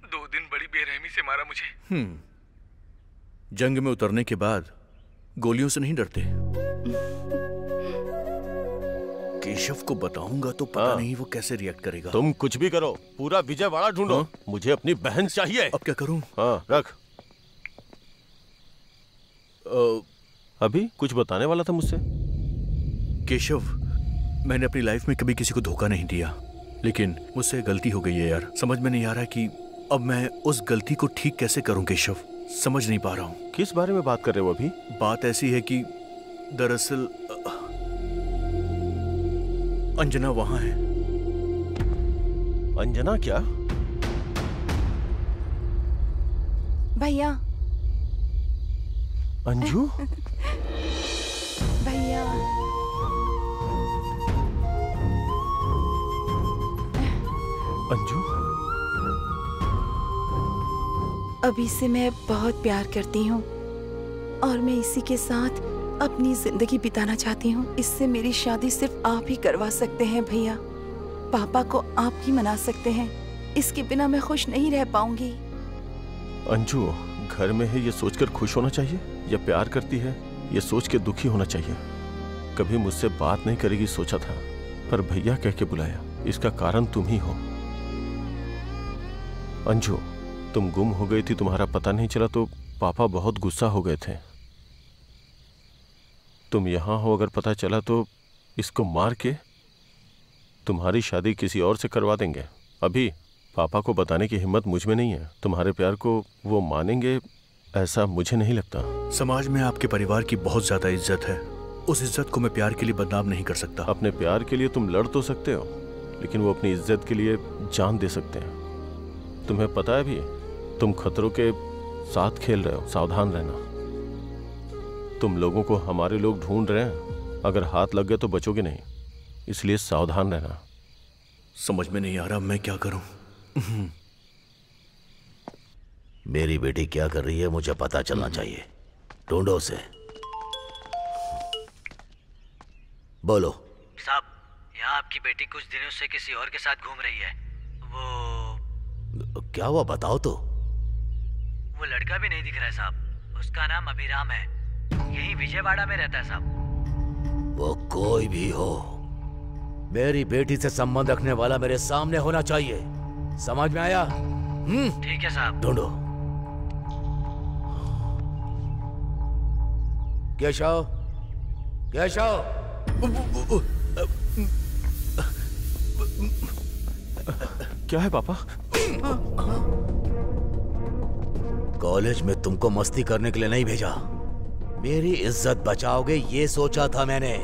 2 दिन बड़ी बेरहमी से मारा मुझे। जंग में उतरने के बाद गोलियों से नहीं डरते। केशव को बताऊंगा तो पता नहीं वो कैसे रिएक्ट करेगा। तुम कुछ भी करो, पूरा विजयवाड़ा ढूंढो। मुझे अपनी बहन चाहिए। अब क्या करूं? हाँ, रख। अभी कुछ बताने वाला था मुझसे? केशव, मैंने अपनी लाइफ में कभी किसी को धोखा नहीं दिया, लेकिन मुझसे गलती हो गई है यार। समझ में नहीं आ रहा कि अब मैं उस गलती को ठीक कैसे करूं। केशव, समझ नहीं पा रहा हूं। किस बारे में बात कर रहे हो अभी? बात ऐसी है कि दरअसल अंजना वहां है। अंजना क्या? भैया। अंजू? भैया। अंजू? अभी से मैं बहुत प्यार करती हूँ और मैं इसी के साथ अपनी जिंदगी बिताना चाहती हूँ। इससे मेरी शादी सिर्फ आप ही करवा सकते हैं भैया। पापा को आप ही मना सकते हैं। इसके बिना मैं खुश नहीं रह पाऊंगी। अंजू, घर में है ये सोचकर खुश होना चाहिए या प्यार करती है ये सोच के दुखी होना चाहिए? कभी मुझसे बात नहीं करेगी सोचा था, पर भैया कह के बुलाया। इसका कारण तुम ही हो। अंजू, तुम गुम हो गई थी, तुम्हारा पता नहीं चला तो पापा बहुत गुस्सा हो गए थे। तुम यहाँ हो, अगर पता चला तो इसको मार के तुम्हारी शादी किसी और से करवा देंगे। अभी पापा को बताने की हिम्मत मुझ में नहीं है। तुम्हारे प्यार को वो मानेंगे ऐसा मुझे नहीं लगता। समाज में आपके परिवार की बहुत ज्यादा इज्जत है। उस इज्जत को मैं प्यार के लिए बदनाम नहीं कर सकता। अपने प्यार के लिए तुम लड़ तो सकते हो, लेकिन वो अपनी इज्जत के लिए जान दे सकते हैं। तुम्हें पता है भी, तुम खतरों के साथ खेल रहे हो। सावधान रहना। तुम लोगों को हमारे लोग ढूंढ रहे हैं, अगर हाथ लग गए तो बचोगे नहीं, इसलिए सावधान रहना। समझ में नहीं आ रहा मैं क्या करूं। मेरी बेटी क्या कर रही है मुझे पता चलना चाहिए। ढूंढो उसे। बोलो। साहब, यहाँ आपकी बेटी कुछ दिनों से किसी और के साथ घूम रही है। वो क्या हुआ बताओ तो। वो लड़का भी नहीं दिख रहा है साहब। उसका नाम अभिराम है, यही विजयवाड़ा में रहता है साहब। वो कोई भी हो, मेरी बेटी से संबंध रखने वाला मेरे सामने होना चाहिए। समझ में आया? ठीक है साहब। ढूंढो। केशव, केशव। क्या है पापा? कॉलेज में तुमको मस्ती करने के लिए नहीं भेजा। मेरी इज्जत बचाओगे ये सोचा था मैंने,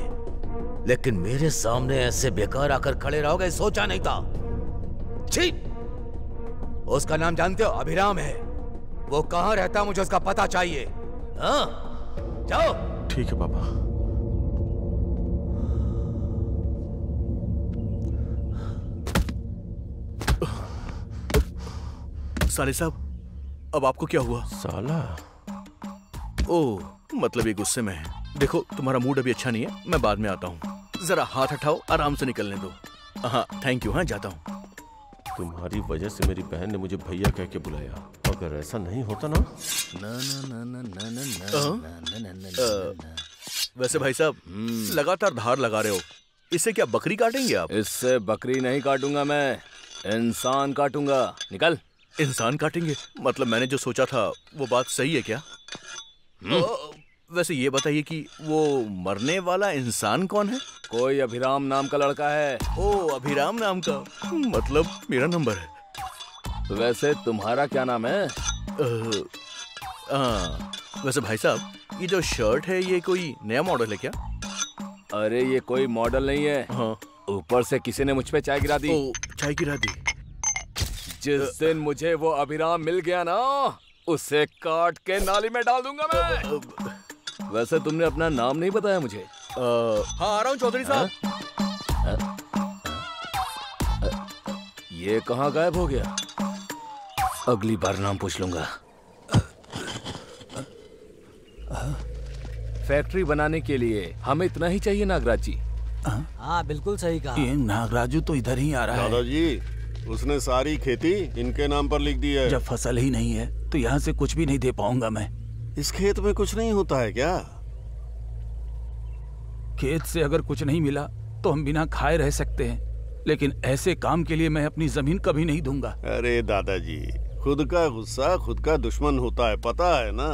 लेकिन मेरे सामने ऐसे बेकार आकर खड़े रहोगे सोचा नहीं था। छी! उसका नाम जानते हो? अभिराम है। वो कहाँ रहता मुझे उसका पता चाहिए। हाँ? जाओ। ठीक है पापा। साले साहब, अब आपको क्या हुआ? साला? ओह, मतलब ये गुस्से में है। देखो तुम्हारा मूड अभी अच्छा नहीं है, मैं बाद में आता हूँ। जरा हाथ हटाओ, आराम से निकलने दो। हाँ थैंक यू। हाँ जाता हूँ। तुम्हारी वजह से मेरी बहन ने मुझे भैया कह के बुलाया। अगर ऐसा नहीं होता ना। वैसे भाई साहब, लगातार धार लगा रहे हो, इससे क्या बकरी काटेंगे आप? इससे बकरी नहीं काटूंगा मैं, इंसान काटूंगा। निकल। इंसान काटेंगे? मतलब मैंने जो सोचा था वो बात सही है क्या? वैसे ये बताइए कि वो मरने वाला इंसान कौन है? कोई अभिराम नाम का लड़का है। ओ, अभिराम नाम का? मतलब मेरा नंबर है। वैसे तुम्हारा क्या नाम है? वैसे भाई साहब, ये जो शर्ट है ये कोई नया मॉडल है क्या? अरे ये कोई मॉडल नहीं है। हाँ। ऊपर से किसी ने मुझ पे चाय गिरा दी। ओ, चाय गिरा दी? जिस दिन मुझे वो अभिराम मिल गया ना, उसे काट के नाली में डाल दूंगा मैं। वैसे तुमने अपना नाम नहीं बताया मुझे। हाँ आ रहा हूँ चौधरी साहब। ये कहाँ गायब हो गया? अगली बार नाम पूछ लूंगा। फैक्ट्री बनाने के लिए हमें इतना ही चाहिए नागराज जी। हाँ बिल्कुल सही कहा। ये नागराजू तो इधर ही आ रहा है। दादाजी, उसने सारी खेती इनके नाम पर लिख दी है। जब फसल ही नहीं है तो यहाँ से कुछ भी नहीं दे पाऊंगा मैं। इस खेत में कुछ नहीं होता है क्या? खेत से अगर कुछ नहीं मिला तो हम बिना खाए रह सकते हैं, लेकिन ऐसे काम के लिए मैं अपनी जमीन कभी नहीं दूंगा। अरे दादाजी, खुद का गुस्सा खुद का दुश्मन होता है, पता है ना।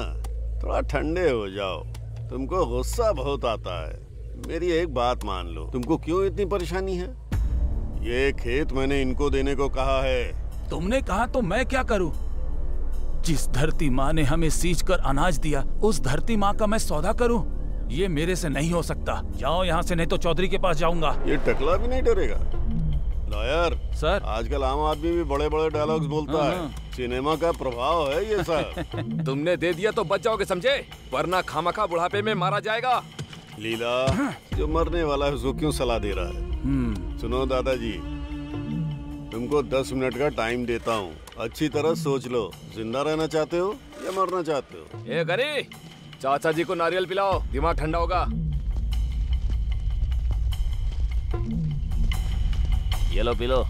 थोड़ा ठंडे हो जाओ, तुमको गुस्सा बहुत आता है। मेरी एक बात मान लो, तुमको क्यों इतनी परेशानी है? ये खेत मैंने इनको देने को कहा है। तुमने कहा तो मैं क्या करूं? जिस धरती माँ ने हमें सींच कर अनाज दिया, उस धरती माँ का मैं सौदा करूं? ये मेरे से नहीं हो सकता। जाओ यहाँ से, नहीं तो चौधरी के पास जाऊंगा। ये टकला भी नहीं डरेगा? लॉयर सर, आजकल आम आदमी भी बड़े बड़े डायलॉग्स बोलता है। सिनेमा का प्रभाव है ये सब। तुमने दे दिया तो बच जाओगे समझे, वरना खामखा बुढ़ापे में मारा जाएगा। लीला, जो मरने वाला है उसको क्यों सलाह दे रहा है? सुनो दादाजी, तुमको 10 मिनट का टाइम देता हूँ। अच्छी तरह सोच लो, जिंदा रहना चाहते हो या मरना चाहते हो? ए गरी, चाचा जी को नारियल पिलाओ, दिमाग ठंडा होगा। ये लो पी लो।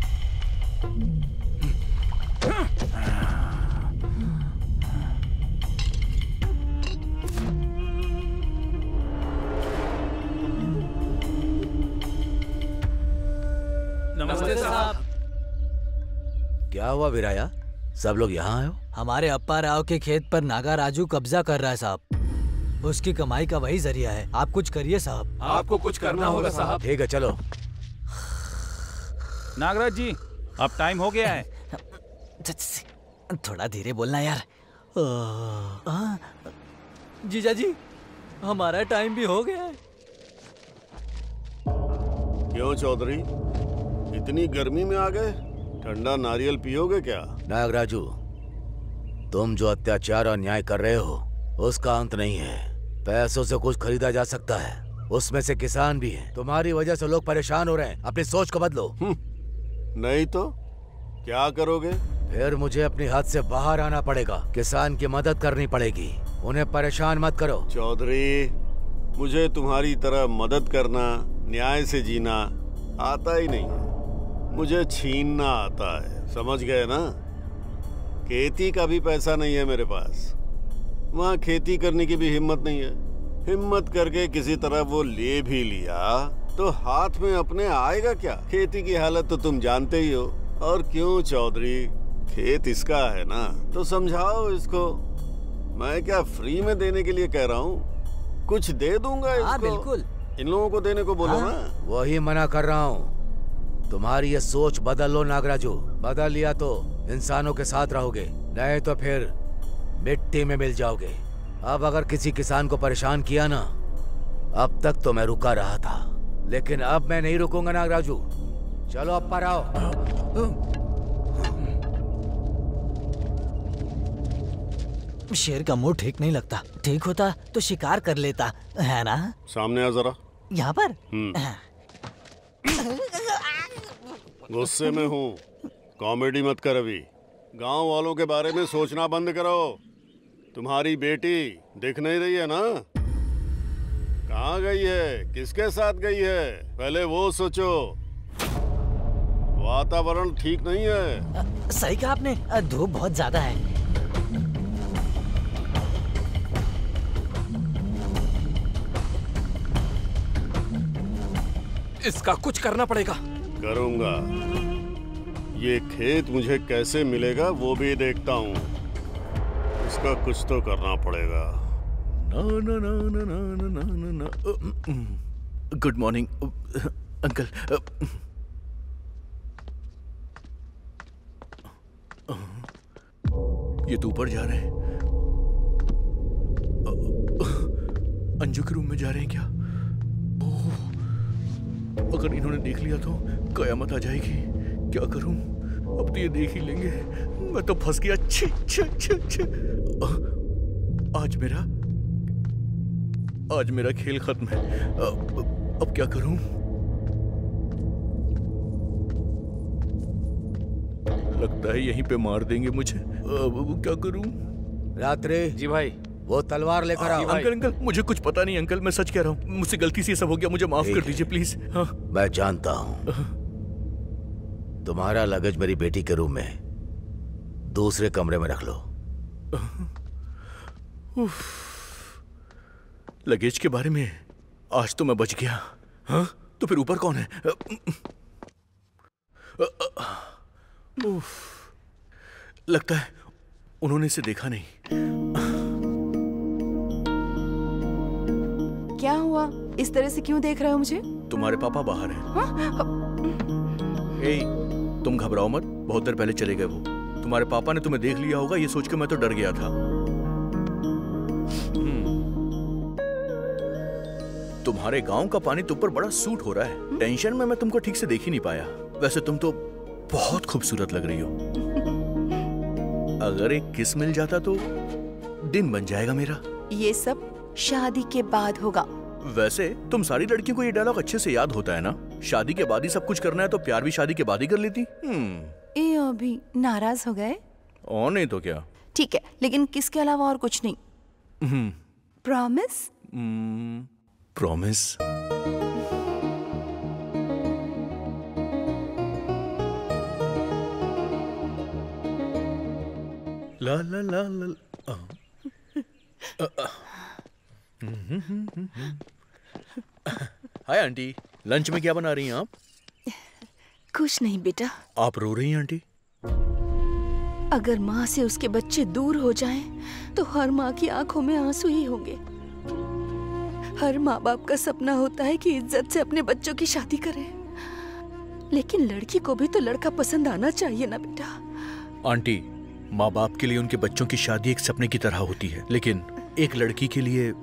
नमस्ते साहब। क्या हुआ विराया, सब लोग यहाँ आए हो? हमारे अप्पा राव के खेत पर नागा राजू कब्जा कर रहा है साहब। उसकी कमाई का वही जरिया है। आप कुछ करिए साहब। आपको कुछ करना होगा साहब। ठीक है चलो। नागराज जी, अब टाइम हो गया है। थोड़ा धीरे बोलना यार। जीजा जी, हमारा टाइम भी हो गया है। क्यों चौधरी, इतनी गर्मी में आ गए? ठंडा नारियल पियोगे क्या? नागराजू, तुम जो अत्याचार और अन्याय कर रहे हो उसका अंत नहीं है। पैसों से कुछ खरीदा जा सकता है, उसमें से किसान भी हैं। तुम्हारी वजह से लोग परेशान हो रहे हैं। अपनी सोच को बदलो। नहीं तो क्या करोगे? फिर मुझे अपनी हद से बाहर आना पड़ेगा। किसान की मदद करनी पड़ेगी। उन्हें परेशान मत करो। चौधरी, मुझे तुम्हारी तरह मदद करना, न्याय से जीना आता ही नहीं है। मुझे छीनना आता है, समझ गए ना? खेती का भी पैसा नहीं है मेरे पास। वहाँ खेती करने की भी हिम्मत नहीं है। हिम्मत करके किसी तरह वो ले भी लिया तो हाथ में अपने आएगा क्या? खेती की हालत तो तुम जानते ही हो। और क्यों चौधरी, खेत इसका है ना, तो समझाओ इसको। मैं क्या फ्री में देने के लिए कह रहा हूँ, कुछ दे दूंगा इसको। बिल्कुल। इन लोगों को देने को बोलो ना। वही मना कर रहा हूँ। तुम्हारी ये सोच बदल लो नागराजू। बदल लिया तो इंसानों के साथ रहोगे, नहीं तो फिर मिट्टी में मिल जाओगे। अब अगर किसी किसान को परेशान किया ना, अब तक तो मैं रुका रहा था, लेकिन अब मैं नहीं रुकूंगा नागराजू। चलो अप्पा राव। शेर का मुंह ठीक नहीं लगता। ठीक होता तो शिकार कर लेता, है ना? सामने आ जरा। यहाँ पर? गुस्से में हूँ, कॉमेडी मत कर अभी। गांव वालों के बारे में सोचना बंद करो। तुम्हारी बेटी दिख नहीं रही है ना? कहाँ गई है, किसके साथ गई है, पहले वो सोचो। वातावरण ठीक नहीं है। सही कहा आपने, धूप बहुत ज्यादा है। इसका कुछ करना पड़ेगा। करूंगा। ये खेत मुझे कैसे मिलेगा वो भी देखता हूँ। इसका कुछ तो करना पड़ेगा। ना ना ना ना ना ना ना ना। Good morning uncle. ये तो ऊपर जा रहे हैं। अंजू के रूम में जा रहे हैं क्या? अगर इन्होंने देख लिया तो कयामत आ जाएगी। क्या करूं? अब तो ये देख ही लेंगे। मैं तो फंस गया। छी छी छी छी। आज मेरा खेल खत्म है। अब क्या करूं? लगता है यहीं पे मार देंगे मुझे। अब क्या करूं? रात्रि जी भाई, वो तलवार लेकर आओ। अंकल मुझे कुछ पता नहीं अंकल, मैं सच कह रहा हूँ। मुझसे गलती से सब हो गया, मुझे माफ कर दीजिए प्लीज। हाँ। मैं जानता हूँ। तुम्हारा लगेज मेरी बेटी के रूम में दूसरे कमरे में रख लो। लगेज के बारे में आज तो मैं बच गया। हाँ? तो फिर ऊपर कौन है? लगता है उन्होंने इसे देखा नहीं। क्या हुआ? इस तरह से क्यों देख रहे हो मुझे? तुम्हारे पापा बाहर हैं। ए, तुम घबराओ मत, बहुत देर पहले चले गए वो। तुम्हारे पापा ने तुम्हें देख लिया होगा, ये सोच के मैं तो डर गया था। तुम्हारे गांव का पानी तुम पर बड़ा सूट हो रहा है। टेंशन में मैं तुमको ठीक से देख ही नहीं पाया। वैसे तुम तो बहुत खूबसूरत लग रही हो। अगर एक किस मिल जाता तो दिन बन जाएगा मेरा। ये सब शादी के बाद होगा। वैसे तुम सारी लड़कियों को ये डायलॉग अच्छे से याद होता है ना? शादी के बाद ही सब कुछ करना है तो प्यार भी शादी के बाद ही कर लेती। ये अभी नाराज हो गए? और नहीं तो क्या। ठीक है, लेकिन किसके अलावा और कुछ नहीं। प्रॉमिस? प्रॉमिस। ला ला ला ला। हाय आंटी, लंच में क्या बना रही हैं आप? कुछ नहीं बेटा। आप रो रही हैं आंटी? अगर माँ से उसके बच्चे दूर हो जाएं, तो हर माँ की आंखों में आंसू ही होंगे। हर माँ बाप का सपना होता है कि इज्जत से अपने बच्चों की शादी करें, लेकिन लड़की को भी तो लड़का पसंद आना चाहिए ना बेटा। आंटी, माँ बाप के लिए उनके बच्चों की शादी एक सपने की तरह होती है, लेकिन एक लड़की के लिए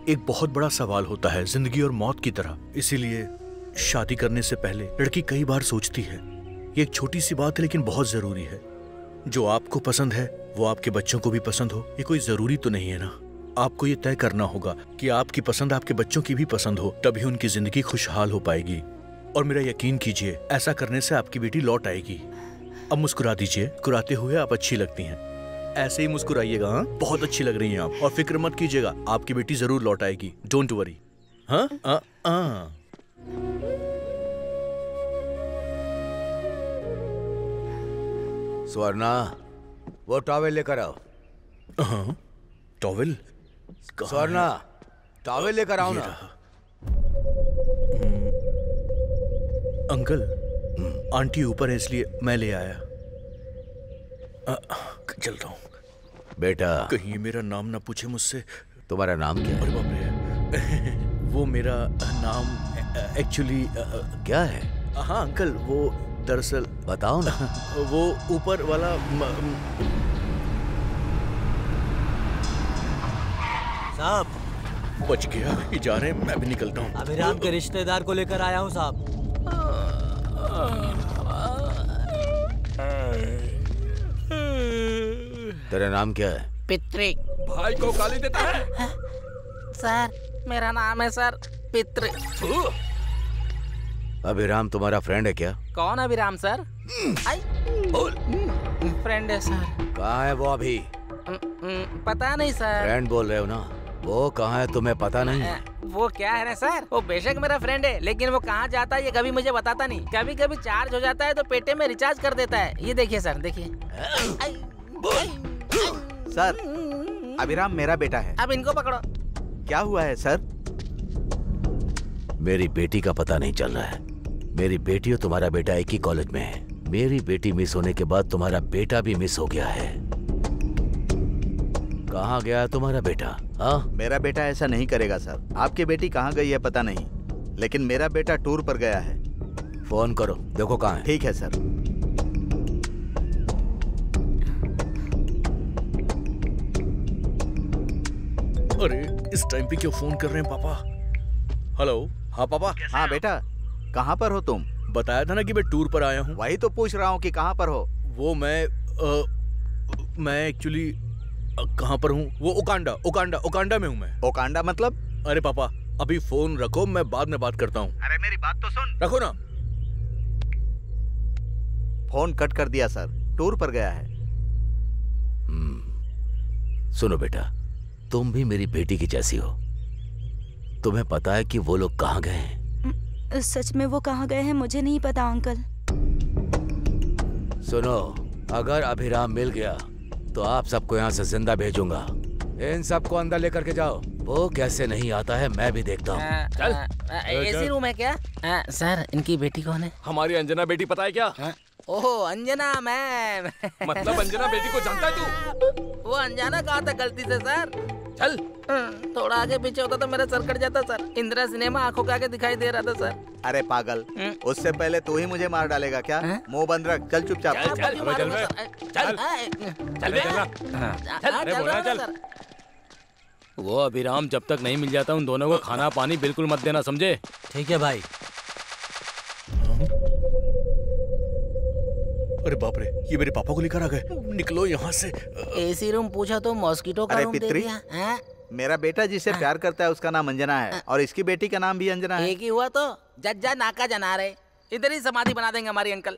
एक बहुत बड़ा सवाल होता है, जिंदगी और मौत की तरह। इसीलिए शादी करने से पहले लड़की कई बार सोचती है। ये एक छोटी सी बात है लेकिन बहुत जरूरी है। जो आपको पसंद है वो आपके बच्चों को भी पसंद हो, ये कोई जरूरी तो नहीं है ना। आपको ये तय करना होगा कि आपकी पसंद आपके बच्चों की भी पसंद हो, तभी उनकी जिंदगी खुशहाल हो पाएगी। और मेरा यकीन कीजिए, ऐसा करने से आपकी बेटी लौट आएगी। अब मुस्कुरा दीजिए, मुस्कुराते हुए आप अच्छी लगती हैं। ऐसे ही मुस्कुराइएगा। हाँ, बहुत अच्छी लग रही हैं आप। और फिक्र मत कीजिएगा, आपकी बेटी जरूर लौट आएगी। Don't worry. हाँ स्वर्णा, वो टॉवेल लेकर आओ। हाँ, टॉवेल? स्वर्णा, टॉवेल लेकर आओ ना। अंकल, आंटी ऊपर है इसलिए मैं ले आया। चलता हूँ। बेटा, कहीं मेरा नाम ना पूछे मुझसे। तुम्हारा नाम क्या है? अरे बाप रे, वो मेरा नाम एक्चुअली क्या है? हाँ अंकल, वो दरअसल बताओ ना। वो ऊपर वाला साहब बच गया। ये जा रहे हैं, मैं भी निकलता हूँ। अभिराम के रिश्तेदार को लेकर आया हूँ साहब। तेरा नाम क्या है? पितृ। भाई को गाली देता है? सर, मेरा नाम है सर पितृ। अभिराम तुम्हारा फ्रेंड है क्या? कौन अभिराम सर? फ्रेंड है सर। कहाँ है वो अभी? पता नहीं सर। फ्रेंड बोल रहे हो ना, वो कहाँ है तुम्हें पता नहीं? वो क्या है ना सर, वो बेशक मेरा फ्रेंड है, लेकिन वो कहाँ जाता है ये कभी मुझे बताता नहीं। कभी कभी चार्ज हो जाता है तो पेटे में रिचार्ज कर देता है। ये देखिए सर, देखिए। सर, अभिराम मेरा बेटा है। अब इनको पकड़ो। क्या हुआ है सर? मेरी बेटी का पता नहीं चल रहा है। मेरी बेटी और तुम्हारा बेटा एक ही कॉलेज में है। मेरी बेटी मिस होने के बाद तुम्हारा बेटा भी मिस हो गया है। कहाँ गया तुम्हारा बेटा? हाँ, मेरा बेटा ऐसा नहीं करेगा सर। आपकी बेटी कहाँ गई है पता नहीं, लेकिन मेरा बेटा टूर पर गया है। फोन करो, देखो कहाँ है। ठीक है सर। अरे इस टाइम पे क्यों फोन कर रहे हैं पापा? हेलो। हाँ पापा। हाँ बेटा, कहाँ पर हो तुम? बताया था ना कि मैं टूर पर आया हूँ। वही तो पूछ रहा हूँ कि कहाँ पर हो। वो मैं एक्चुअली कहाँ पर हूँ? वो ओकांडा में हूँ मैं। ओकांडा मतलब? अरे पापा अभी फोन रखो, मैं बाद में बात करता हूँ। अरे मेरी बात तो सुन। रखो ना। फोन कट कर दिया सर, टूर पर गया है। सुनो बेटा, तुम भी मेरी बेटी की जैसी हो। तुम्हें पता है कि वो लोग कहाँ गए हैं? सच में वो कहाँ गए हैं मुझे नहीं पता अंकल। सुनो, अगर अभिराम मिल गया तो आप सबको यहाँ से जिंदा भेजूंगा। इन सबको अंदर लेकर के जाओ। वो कैसे नहीं आता है मैं भी देखता हूँ। चल। एसी रूम है क्या? सर, इनकी बेटी कौन है? हमारी अंजना बेटी पता है क्या? ओहो, अंजना मैम। मतलब अंजना बेटी को जानता है तू? वो अनजाना कहा था गलती से सर। चल। थोड़ा आगे पीछे होता तो मेरा सर कट जाता सर। इंदिरा सिनेमा आंखों के आगे दिखाई दे रहा था सर। अरे पागल, उससे पहले तू ही मुझे मार डालेगा क्या? मुंह बंद रख, चल चुपचाप। चल। वो अभिराम जब तक नहीं मिल जाता उन दोनों को खाना पानी बिल्कुल मत देना, समझे? ठीक है भाई। अरे बाप रे, ये मेरे पापा को लेकर आ गए। निकलो यहाँ से। एसी रूम पूछा तो मॉस्किटो का रूम दे दिया। मेरा बेटा जिससे प्यार करता है उसका नाम अंजना है, और इसकी बेटी का नाम भी अंजना है। एक ही हुआ तो जज्जा नाका जना रहे। इधर ही समाधि बना देंगे हमारी अंकल।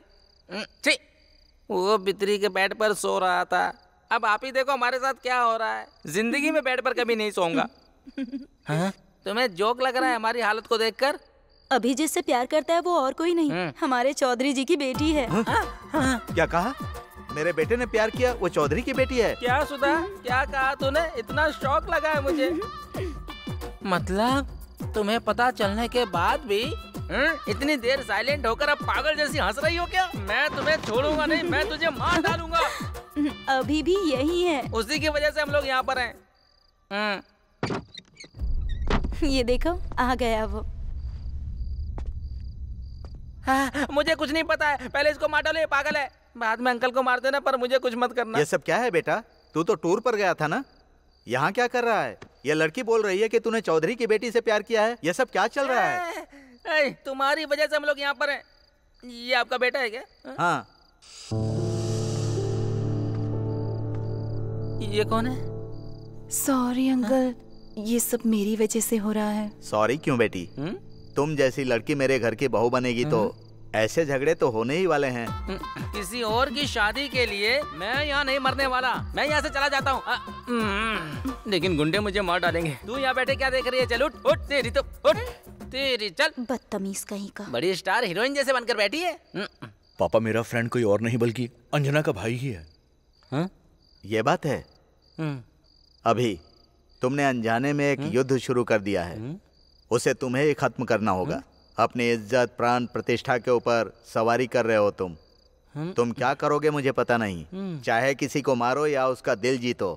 वो बितरी के बेड पर सो रहा था। अब आप ही देखो हमारे साथ क्या हो रहा है। जिंदगी में बेड पर कभी नहीं सोऊंगा। हाँ? तुम्हें जोक लग रहा है हमारी हालत को देखकर? अभी जिससे प्यार करता है वो और कोई नहीं, हमारे चौधरी जी की बेटी है। क्या कहा? मेरे बेटे ने प्यार किया, वो चौधरी की बेटी है? क्या सुधा, क्या कहा तूने? इतना शौक लगा है मुझे। मतलब तुम्हें पता चलने के बाद भी इतनी देर साइलेंट होकर अब पागल जैसी हंस रही हो क्या? मैं तुम्हें छोड़ूंगा नहीं, मैं तुझे मार डालूंगा। अभी भी यही है। उसी की वजह से हम लोग यहाँ पर हैं। ये देखो आ गया वो। हाँ, मुझे कुछ नहीं पता है। पहले इसको मार डालो, ये पागल है। बाद में अंकल को मार देना, पर मुझे कुछ मत करना। ये सब क्या है बेटा? तू तो टूर पर गया था ना, यहाँ क्या कर रहा है? ये लड़की बोल रही है कि तूने चौधरी की बेटी से प्यार किया है। ये सब क्या चल रहा है? तुम्हारी वजह से हम लोग यहाँ पर हैं। ये आपका बेटा है क्या? हाँ। ये कौन है? सॉरी अंकल, ये सब मेरी वजह से हो रहा है। सॉरी क्यों बेटी? तुम जैसी लड़की मेरे घर की बहू बनेगी तो ऐसे झगड़े तो होने ही वाले हैं। किसी और की शादी के लिए मैं यहाँ नहीं मरने वाला। मैं यहाँ से चला जाता हूँ। लेकिन गुंडे मुझे मार डालेंगे। तू यहाँ बैठे क्या देख रही है? चल उठ उठ, तेरी तो उठ, तेरी चल। बदतमीज कहीं का। बड़ी स्टार हीरोइन जैसे बनकर बैठी है। पापा मेरा फ्रेंड कोई और नहीं बल्कि अंजना का भाई ही है। हाँ? ये बात है। अभी तुमने अनजाने में एक युद्ध शुरू कर दिया है, उसे तुम्हें ही खत्म करना होगा। अपनी इज्जत, प्राण, प्रतिष्ठा के ऊपर सवारी कर रहे हो तुम। तुम क्या करोगे मुझे पता नहीं। चाहे किसी को मारो या उसका दिल जीतो,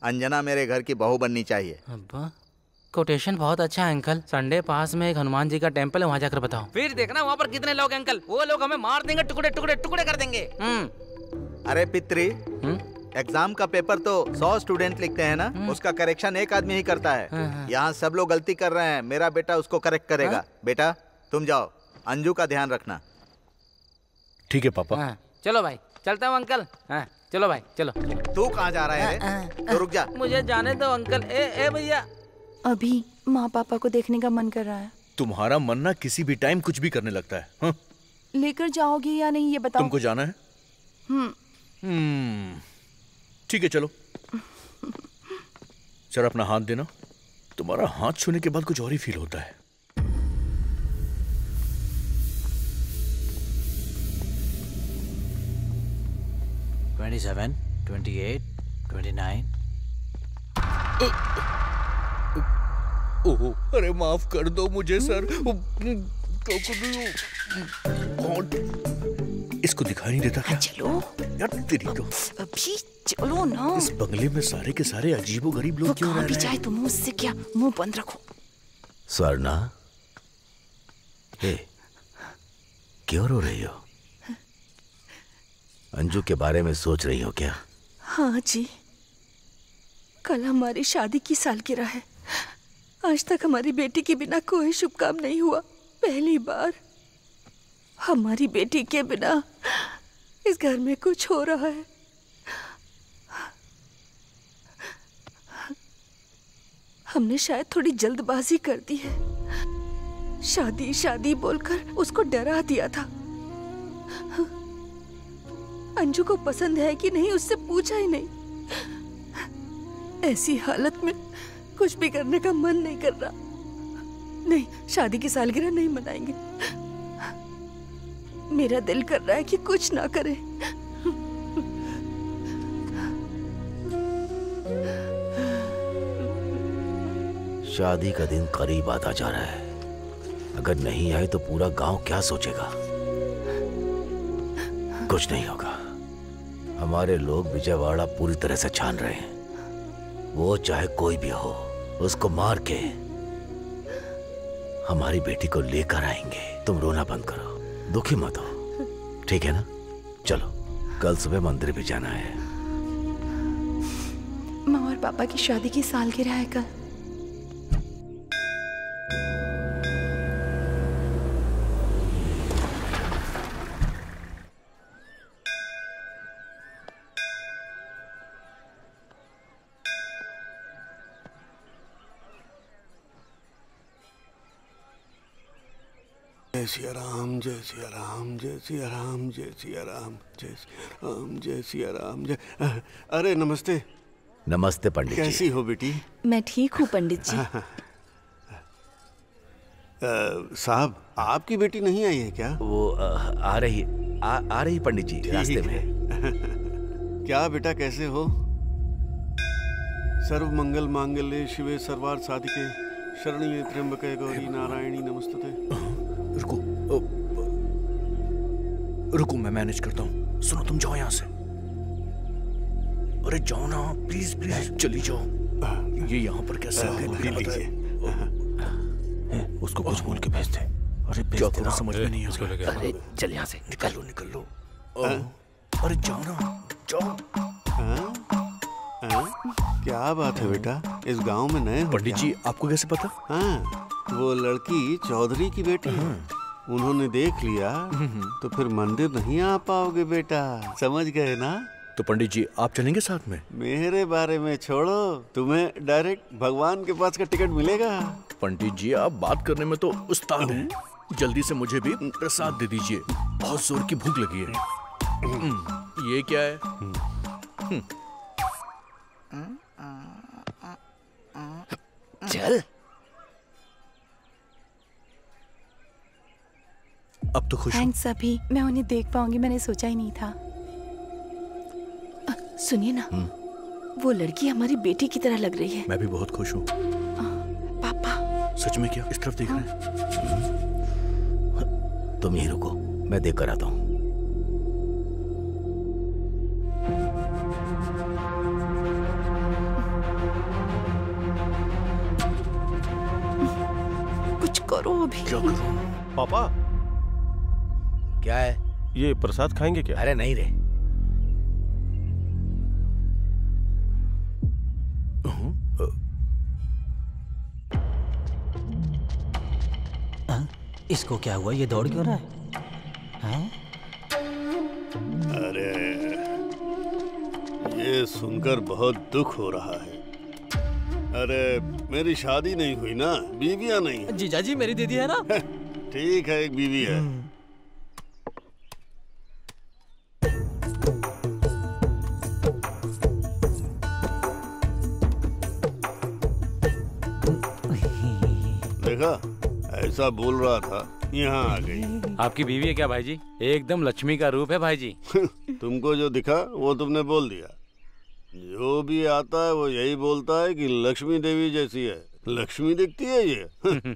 अंजना मेरे घर की बहू बननी चाहिए। कोटेशन बहुत अच्छा है अंकल। संडे पास में एक हनुमान जी का टेम्पल है, वहाँ जाकर बताओ। फिर देखना वहाँ पर कितने लोग हैं अंकल। वो लोग हमें मार देंगे, टुकड़े टुकड़े टुकड़े कर देंगे। अरे पितरी, एग्जाम का पेपर तो 100 स्टूडेंट लिखते हैं ना, उसका करेक्शन एक आदमी ही करता है। यहाँ सब लोग गलती कर रहे हैं, मेरा बेटा उसको करेक्ट करेगा। बेटा तुम जाओ, अंजू का ध्यान रखना। ठीक है पापा। चलो भाई, चलता हूँ अंकल। चलो भाई चलो। तू कहाँ जा रहा है? तो रुक जा। मुझे जाने दो अंकल। ए भैया। अभी माँ पापा को देखने का मन कर रहा है। तुम्हारा मन ना किसी भी टाइम कुछ भी करने लगता है। हाँ? लेकर जाओगे या नहीं ये बताओ। तुमको जाना है? ठीक है चलो। जरा अपना हाथ देना। तुम्हारा हाथ छूने के बाद कुछ और ही फील होता है। ओह, अरे माफ कर दो मुझे सर। इसको दिखाई नहीं देता क्या? चलो यार तेरी तो। अभी चलो ना। इस बंगले में सारे के सारे अजीबो गरीब लोग क्यों रह रहे हैं? चाहे तुम मुझसे क्या, मुंह बंद रखो। स्वर्णा, क्यों रो रही हो? अंजू के बारे में सोच रही हो क्या? हाँ जी, कल हमारी शादी की सालगिरह है। आज तक हमारी बेटी के बिना कोई शुभ काम नहीं हुआ। पहली बार हमारी बेटी के बिना इस घर में कुछ हो रहा है। हमने शायद थोड़ी जल्दबाजी कर दी है। शादी शादी बोलकर उसको डरा दिया था। अंजू को पसंद है कि नहीं उससे पूछा ही नहीं। ऐसी हालत में कुछ भी करने का मन नहीं कर रहा। नहीं, शादी की सालगिरह नहीं मनाएंगे। मेरा दिल कर रहा है कि कुछ ना करे। शादी का दिन करीब आता जा रहा है। अगर नहीं आए तो पूरा गांव क्या सोचेगा? कुछ नहीं होगा। हमारे लोग विजयवाड़ा पूरी तरह से छान रहे हैं। वो चाहे कोई भी हो, उसको मार के हमारी बेटी को लेकर आएंगे। तुम रोना बंद करो, दुखी मत हो, ठीक है ना? चलो, कल सुबह मंदिर भी जाना है। माँ और पापा की शादी की सालगिरह है कल। जय सिया राम, जय सिया राम, जय सिया राम, जय सिया राम, जय सिया राम, जय सिया राम, जय। अरे नमस्ते। नमस्ते पंडित जी। कैसी हो बेटी? मैं ठीक हूँ पंडित जी। साहब, आपकी बेटी नहीं आई है क्या? वो आ रही पंडित जी, रास्ते में। क्या बेटा, कैसे हो? सर्व मंगल मांगल्ये शिवे सर्वार्थ साधिके शरण्ये त्र्यंबके गौरी नारायणी नमस्तुते। रुको, मैं मैनेज करता हूँ। सुनो, तुम जाओ यहाँ से। अरे जाओ ना, प्लीज प्लीज चली जाओ। ये यहाँ पर कैसे आ गए? उसको कुछ बोल के भेज दे। अरे क्या करो, समझ में नहीं आ रहा। अरे चल यहाँ से, निकल लो। अरे जाओ ना, जाओ। क्या बात है बेटा, इस गांव में नए हो? पंडित जी, आपको कैसे पता? हाँ, वो लड़की चौधरी की बेटी है। उन्होंने देख लिया तो फिर मंदिर नहीं आ पाओगे बेटा, समझ गए ना? तो पंडित जी, आप चलेंगे साथ में? मेरे बारे में छोड़ो, तुम्हें डायरेक्ट भगवान के पास का टिकट मिलेगा। पंडित जी, आप बात करने में तो उस्ताद हैं। जल्दी से मुझे भी प्रसाद दे दीजिए, बहुत जोर की भूख लगी है। ये क्या है? चल। अब तो खुश थैंक्स अभी, मैं उन्हें देख पाऊंगी, मैंने सोचा ही नहीं था। सुनिए ना, वो लड़की हमारी बेटी की तरह लग रही है। मैं भी बहुत खुश हूँ। पापा। सच में क्या? इस तरफ देख रहे हैं? तुम यहीं रुको, मैं देख कर आता हूँ। कुछ करो अभी। क्या करूं? पापा, क्या है? ये प्रसाद खाएंगे क्या? अरे नहीं रे। इसको क्या हुआ? ये दौड़ क्यों रहा है? अरे ये सुनकर बहुत दुख हो रहा है। अरे मेरी शादी नहीं हुई ना, बीवियां नहीं। जीजा जी, मेरी दीदी है ना? ठीक है, एक बीवी है। देखा, ऐसा बोल रहा था, यहाँ आ गई। आपकी बीवी है क्या भाई जी? एकदम लक्ष्मी का रूप है भाई जी। तुमको जो दिखा वो तुमने बोल दिया। जो भी आता है वो यही बोलता है कि लक्ष्मी देवी जैसी है। लक्ष्मी दिखती है ये।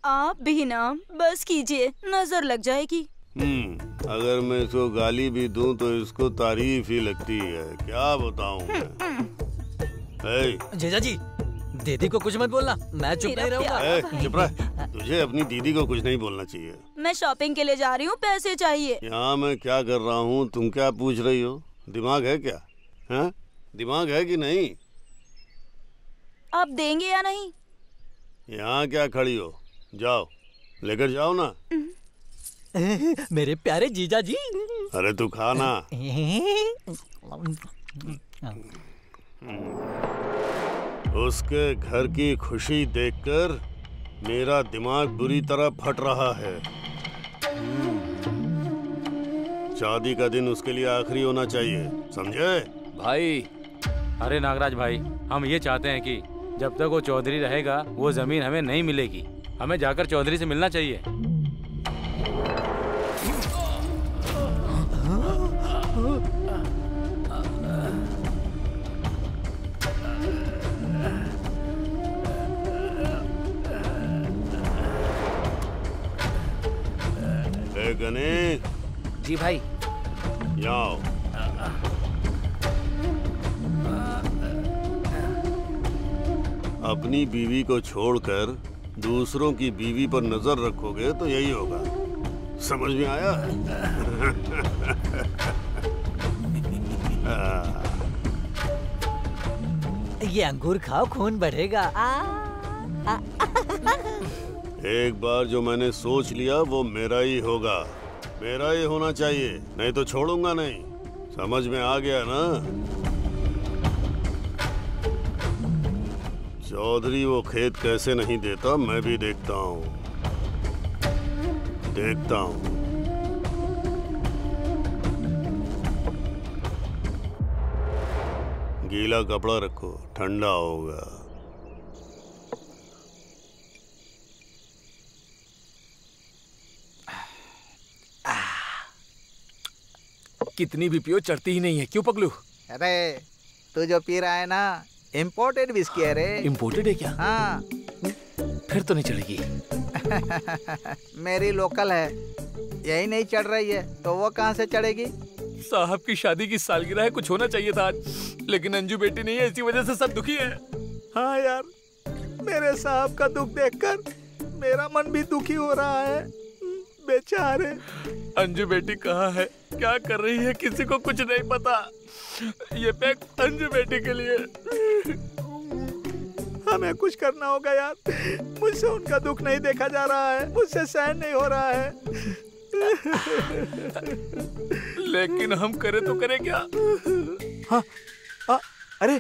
आप भी ना बस कीजिए, नजर लग जाएगी। अगर मैं इसको गाली भी दूं तो इसको तारीफ ही लगती है। क्या बताऊं मैं? जीजा जी, दीदी को कुछ मत बोलना, मैं चुप नहीं रहूंगा। चुप रह, तुझे अपनी दीदी को कुछ नहीं बोलना चाहिए। मैं शॉपिंग के लिए जा रही हूँ, पैसे चाहिए। यहाँ मैं क्या कर रहा हूँ, तुम क्या पूछ रही हो? दिमाग है क्या? हाँ, दिमाग है कि नहीं? आप देंगे या नहीं? यहाँ क्या खड़ी हो? जाओ, लेकर जाओ ना। मेरे प्यारे जीजा जी। अरे तू खाना। उसके घर की खुशी देखकर मेरा दिमाग बुरी तरह फट रहा है। शादी का दिन उसके लिए आखिरी होना चाहिए, समझे? भाई। अरे नागराज भाई, हम ये चाहते हैं कि जब तक वो चौधरी रहेगा वो जमीन हमें नहीं मिलेगी। हमें जाकर चौधरी से मिलना चाहिए। गणेश जी भाई, आओ। अपनी बीवी को छोड़कर दूसरों की बीवी पर नजर रखोगे तो यही होगा, समझ में आया? ये अंगूर खाओ, खून बढ़ेगा। एक बार जो मैंने सोच लिया वो मेरा ही होगा, मेरा ही होना चाहिए, नहीं तो छोड़ूंगा नहीं। समझ में आ गया ना? चौधरी वो खेत कैसे नहीं देता मैं भी देखता हूँ। देखता हूँ। गीला कपड़ा रखो, ठंडा होगा। कितनी भी पियो चढ़ती ही नहीं है, क्यों पगलू? अरे तू जो पी रहा है ना, इम्पोर्टेड विस्की है रे। इम्पोर्टेड है क्या? हाँ। फिर तो नहीं चढ़ेगी। मेरी लोकल है, यही नहीं चढ़ रही है तो वो कहाँ से चढ़ेगी? साहब की शादी की सालगिरह है, कुछ होना चाहिए था आज, लेकिन अंजू बेटी नहीं है, इसी वजह से सब दुखी है। हाँ यार, मेरे साहब का दुख देखकर मेरा मन भी दुखी हो रहा है। बेचारे। अंजू बेटी कहाँ है, क्या कर रही है, किसी को कुछ नहीं पता। ये पैक अंजू बेटी के लिए। हमें कुछ करना होगा यार, मुझसे उनका दुख नहीं देखा जा रहा है, मुझसे सहन नहीं हो रहा है। लेकिन हम करें तो करें क्या? हाँ, अरे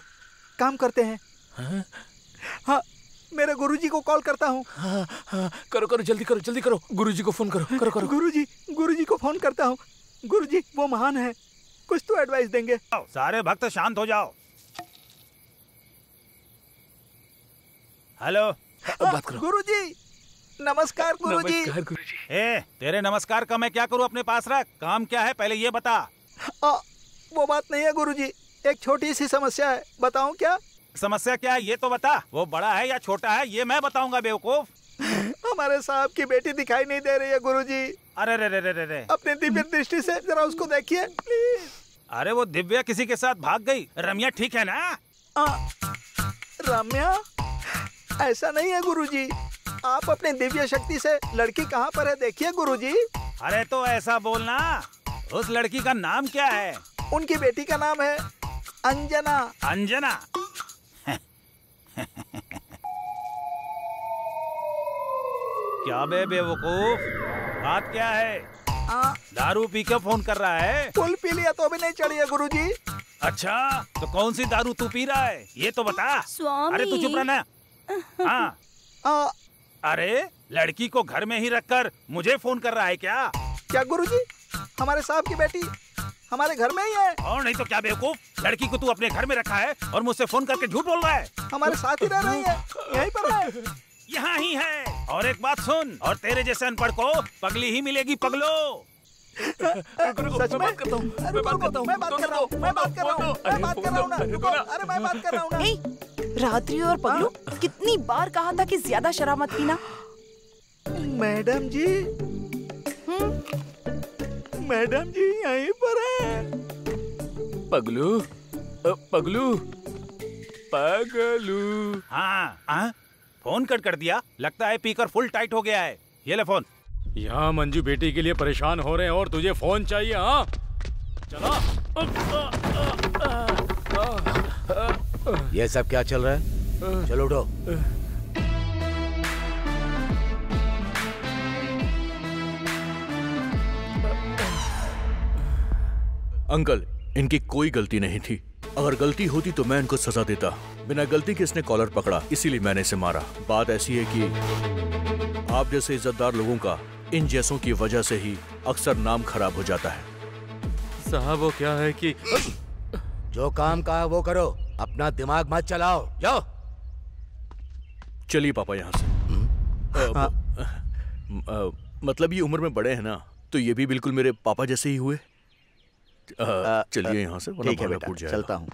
काम करते हैं। हाँ, मेरे गुरुजी को कॉल करता हूँ। करो करो, जल्दी करो, जल्दी करो, गुरुजी को फोन करो, करो करो। गुरुजी को फोन करता हूँ। गुरुजी वो महान है, कुछ तो एडवाइस देंगे। सारे भक्त शांत हो जाओ। हेलो, बात करो। गुरुजी नमस्कार। गुरुजी। नमस्कार गुरुजी। तेरे नमस्कार का मैं क्या करूँ, अपने पास रख। काम क्या है पहले ये बता। वो बात नहीं है गुरुजी, एक छोटी सी समस्या है, बताऊं क्या? समस्या क्या है ये तो बता। वो बड़ा है या छोटा है ये मैं बताऊंगा बेवकूफ। हमारे साहब की बेटी दिखाई नहीं दे रही है गुरुजी। अरे रे रे रे रे, अपनी दिव्य दृष्टि से जरा उसको देखिए प्लीज। अरे वो दिव्या किसी के साथ भाग गई। रम्या ठीक है ना? रम्या? ऐसा नहीं है गुरुजी, आप अपनी दिव्य शक्ति से लड़की कहाँ पर है देखिए गुरुजी। अरे तो ऐसा बोलना, उस लड़की का नाम क्या है? उनकी बेटी का नाम है अंजना। अंजना? क्या बे बेवकूफ, बात क्या है? दारू पी के फोन कर रहा है? फुल पी लिया तो भी नहीं चढ़ी है गुरुजी। अच्छा, तो कौन सी दारू तू पी रहा है ये तो बता। स्वामी। अरे तू चुप रहना। हाँ। अरे लड़की को घर में ही रखकर मुझे फोन कर रहा है क्या? क्या गुरुजी, हमारे साहब की बेटी हमारे घर में ही है। और नहीं तो क्या बेवकूफ, लड़की को तू अपने घर में रखा है और मुझसे फोन करके झूठ बोल रहा है। हमारे साथ ही रह रही है, यहीं पर है। यहाँ ही है। और एक बात सुन, और तेरे जैसे अनपढ़ को पगली ही मिलेगी पगलो। सच में? मैं बात कर रहा हूँ। रात्रि और पगलू, कितनी बार कहा था कि ज्यादा शराब मत पीना। मैडम जी, मैडम जी यहीं पर है। पगलू, पगलू, पगलू। हाँ, फोन कट कर दिया, लगता है पीकर फुल टाइट हो गया है। ये ले फोन। यहाँ मंजू बेटी के लिए परेशान हो रहे हैं और तुझे फोन चाहिए? हाँ चलो। ये सब क्या चल रहा है? चलो उठो। अंकल, इनकी कोई गलती नहीं थी। अगर गलती होती तो मैं इनको सजा देता। बिना गलती के इसने कॉलर पकड़ा, इसीलिए मैंने इसे मारा। बात ऐसी है कि आप जैसे इज्जतदार लोगों का इन जैसों की वजह से ही अक्सर नाम खराब हो जाता है। साहब वो क्या है कि जो काम कहा वो करो, अपना दिमाग मत चलाओ। जाओ। चलिए पापा यहाँ से। मतलब ये उम्र में बड़े हैं ना, तो ये भी बिल्कुल मेरे पापा जैसे ही हुए। चलिए यहाँ से, वरना भागा फूट जाएगा। चलता हूँ।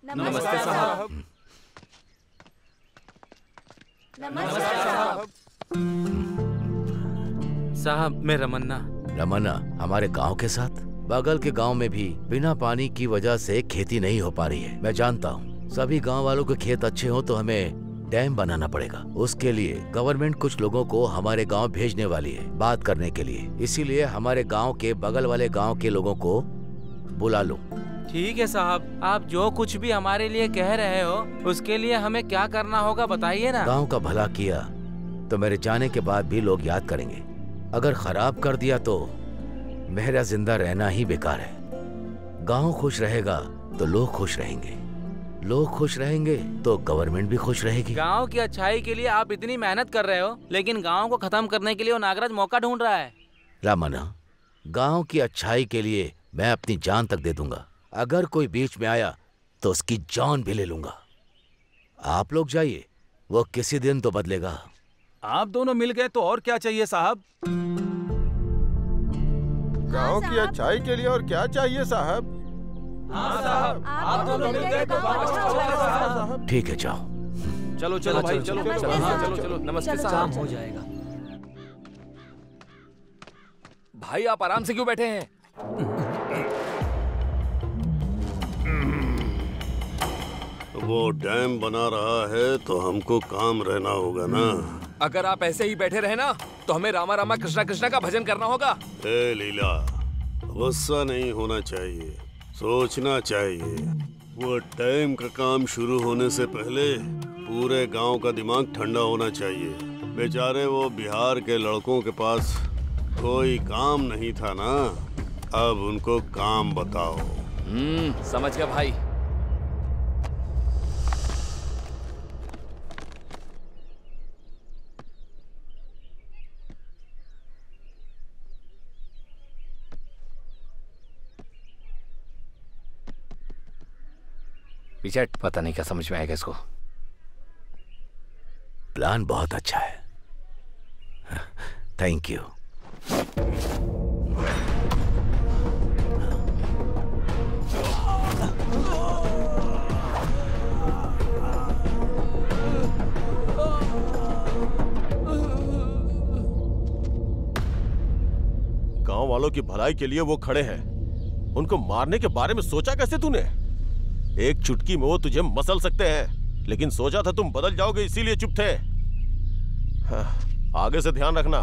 नमस्ते साहब। साहब मैं रमन्ना। रमन्ना हमारे गांव के साथ? बगल के गांव में भी बिना पानी की वजह से खेती नहीं हो पा रही है। मैं जानता हूँ सभी गांव वालों के खेत अच्छे हो तो हमें डैम बनाना पड़ेगा। उसके लिए गवर्नमेंट कुछ लोगों को हमारे गांव भेजने वाली है बात करने के लिए। इसीलिए हमारे गांव के बगल वाले गांव के लोगों को बुला लो। ठीक है साहब, आप जो कुछ भी हमारे लिए कह रहे हो उसके लिए हमें क्या करना होगा बताइए ना। गांव का भला किया तो मेरे जाने के बाद भी लोग याद करेंगे। अगर खराब कर दिया तो मेरा जिंदा रहना ही बेकार है। गांव खुश रहेगा तो लोग खुश रहेंगे। लोग खुश रहेंगे तो गवर्नमेंट भी खुश रहेगी। गांव की अच्छाई के लिए आप इतनी मेहनत कर रहे हो, लेकिन गांव को खत्म करने के लिए वो नागराज मौका ढूंढ रहा है। रामन्ना, गांव की अच्छाई के लिए मैं अपनी जान तक दे दूंगा। अगर कोई बीच में आया तो उसकी जान भी ले लूंगा। आप लोग जाइए, वो किसी दिन तो बदलेगा। आप दोनों मिल गए तो और क्या चाहिए साहब? गांव की अच्छाई के लिए और क्या चाहिए साहब? हाँ साहब, आप दोनों मिल गए तो साहब। ठीक है, जाओ। चलो चलो भाई, चलो चलो चलो। नमस्ते साहब। हो जाएगा। भाई आप आराम से क्यों बैठे हैं? वो डैम बना रहा है तो हमको काम रहना होगा ना। अगर आप ऐसे ही बैठे रहे ना तो हमें रामा रामा कृष्णा कृष्णा का भजन करना होगा। ए लीला, गुस्सा नहीं होना चाहिए, सोचना चाहिए। वो डैम का काम शुरू होने से पहले पूरे गांव का दिमाग ठंडा होना चाहिए। बेचारे वो बिहार के लड़कों के पास कोई काम नहीं था ना, अब उनको काम बताओ। समझ गया भाई। विजय, पता नहीं क्या समझ में आएगा इसको। प्लान बहुत अच्छा है, थैंक यू। गांव वालों की भलाई के लिए वो खड़े हैं, उनको मारने के बारे में सोचा कैसे तूने? एक चुटकी में वो तुझे मसल सकते हैं, लेकिन सोचा था तुम बदल जाओगे इसीलिए चुप थे। आगे से ध्यान रखना।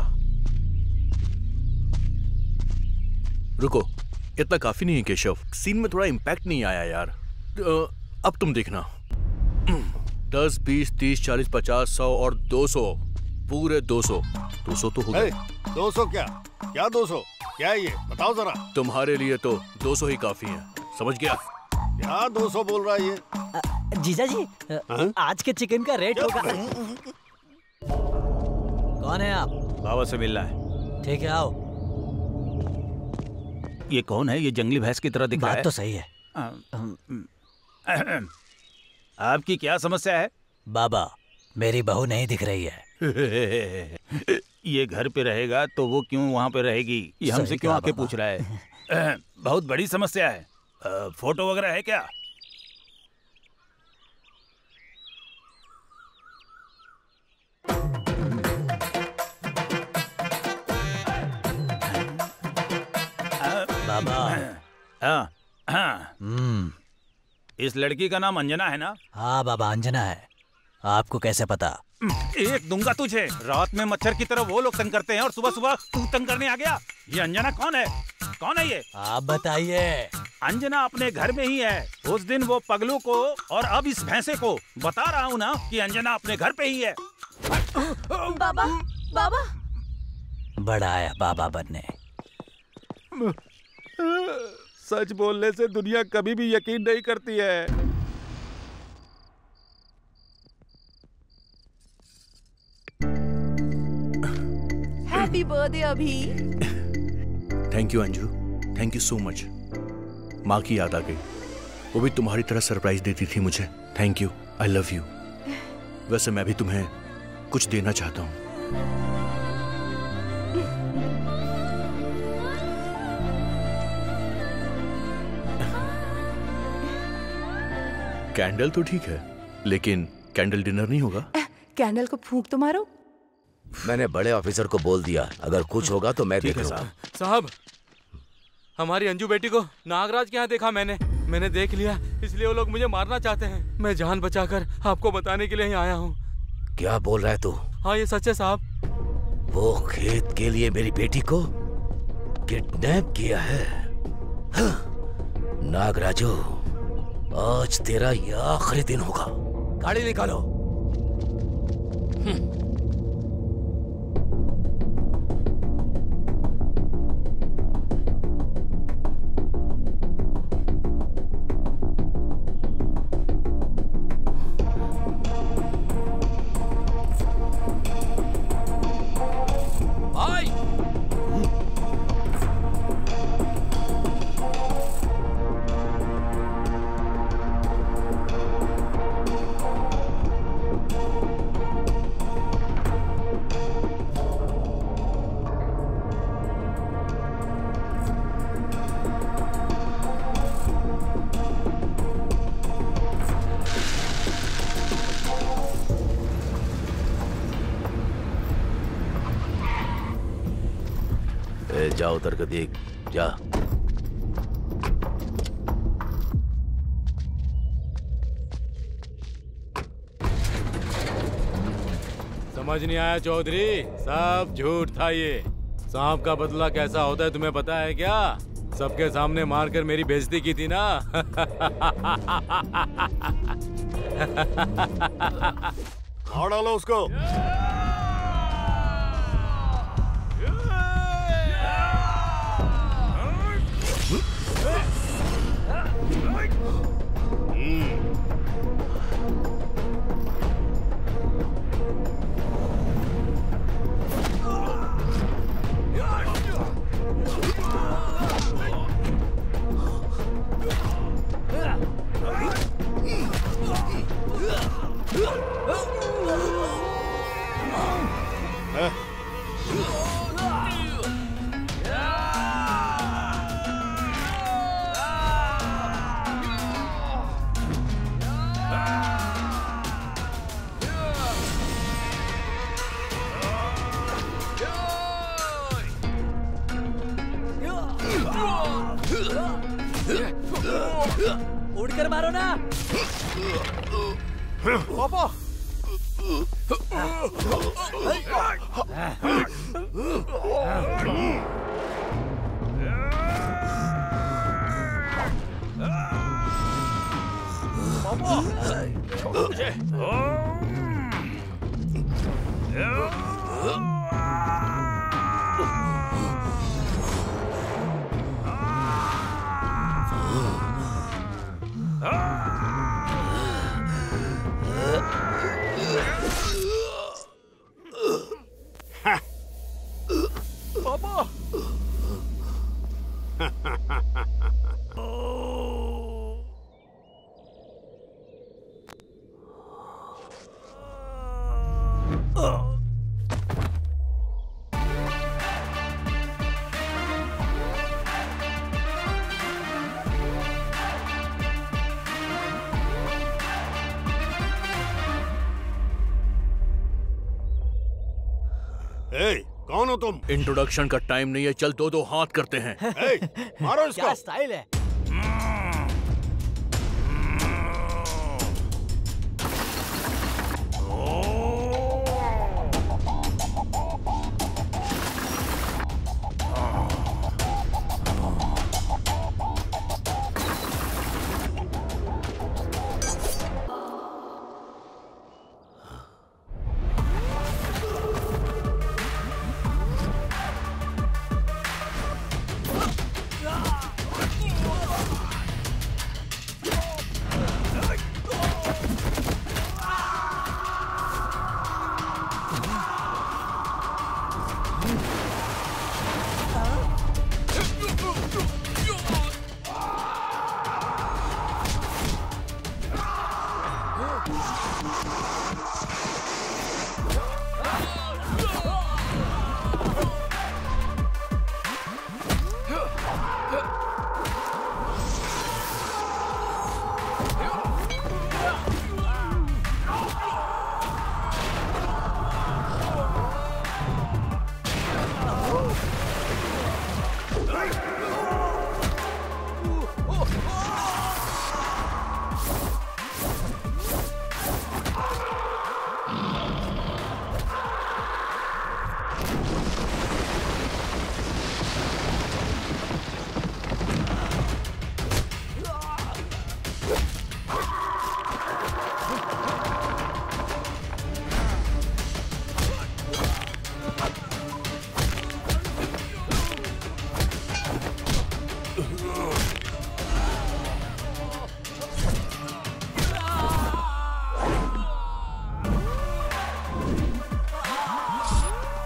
रुको, इतना काफी नहीं है केशव, सीन में थोड़ा इम्पैक्ट नहीं आया यार। अब तुम देखना, 10, 20, 30, 40, 50, 100 और 200, पूरे 200। 200 तो हो गए। 200 क्या 200 क्या है ये बताओ जरा। तुम्हारे लिए तो 200 ही काफी है, समझ गया? क्या 200 बोल रहा है ये? जीजा जी, आज के चिकन का रेट होगा। कौन है आप? बाबा से मिलना है। ठीक है, आओ। ये कौन है? ये जंगली भैंस की तरह दिख रहा है। बात तो सही है। आपकी क्या समस्या है? बाबा, मेरी बहू नहीं दिख रही है। ये घर पे रहेगा तो वो क्यों वहाँ पे रहेगी? ये हमसे क्यों आके पूछ रहा है? बहुत बड़ी समस्या है। फोटो वगैरह है क्या? बाबा। हाँ हाँ। इस लड़की का नाम अंजना है ना? हाँ बाबा, अंजना है। आपको कैसे पता? एक दूंगा तुझे। रात में मच्छर की तरह वो लोग तंग करते हैं और सुबह सुबह तू तंग करने आ गया। ये अंजना कौन है? कौन है ये? आप बताइए। अंजना अपने घर में ही है। उस दिन वो पगलू को और अब इस भैंसे को बता रहा हूँ ना कि अंजना अपने घर पे ही है। बाबा, बाबा। बड़ा आया बाबा बनने। सच बोलने से दुनिया कभी भी यकीन नहीं करती है। हैप्पी बर्थडे अभी। Thank you Anju, thank you so much. माँ की याद आ गई, वो भी तुम्हारी तरह सरप्राइज देती थी मुझे। Thank you, I love you. वैसे मैं भी तुम्हें कुछ देना चाहता हूँ। कैंडल तो ठीक है, लेकिन कैंडल डिनर नहीं होगा। कैंडल को फूंक तो मारो। मैंने बड़े ऑफिसर को बोल दिया, अगर कुछ होगा तो मैं देख लूंगा। साहब, हमारी अंजू बेटी को नागराज के यहाँ देखा मैंने देख लिया, इसलिए वो लोग मुझे मारना चाहते हैं। मैं जान बचाकर आपको बताने के लिए ही आया हूँ। क्या बोल रहा है तू? हाँ, ये सच है साहब। वो खेत के लिए मेरी बेटी को किडनैप किया है। नागराजू, आज तेरा ये आखिरी दिन होगा। गाड़ी निकालो। जा उतर कर देख, जा। समझ नहीं आया चौधरी, सब झूठ था ये। सांप का बदला कैसा होता है तुम्हें पता है क्या? सबके सामने मारकर मेरी बेइज्जती की थी ना। मार डालो उसको। उड़कर मारो ना पापा। छोड़ो मुझे। पापा। कौन हो तुम? इंट्रोडक्शन का टाइम नहीं है, चल दो दो हाथ करते हैं। मारो इसको। क्या स्टाइल है।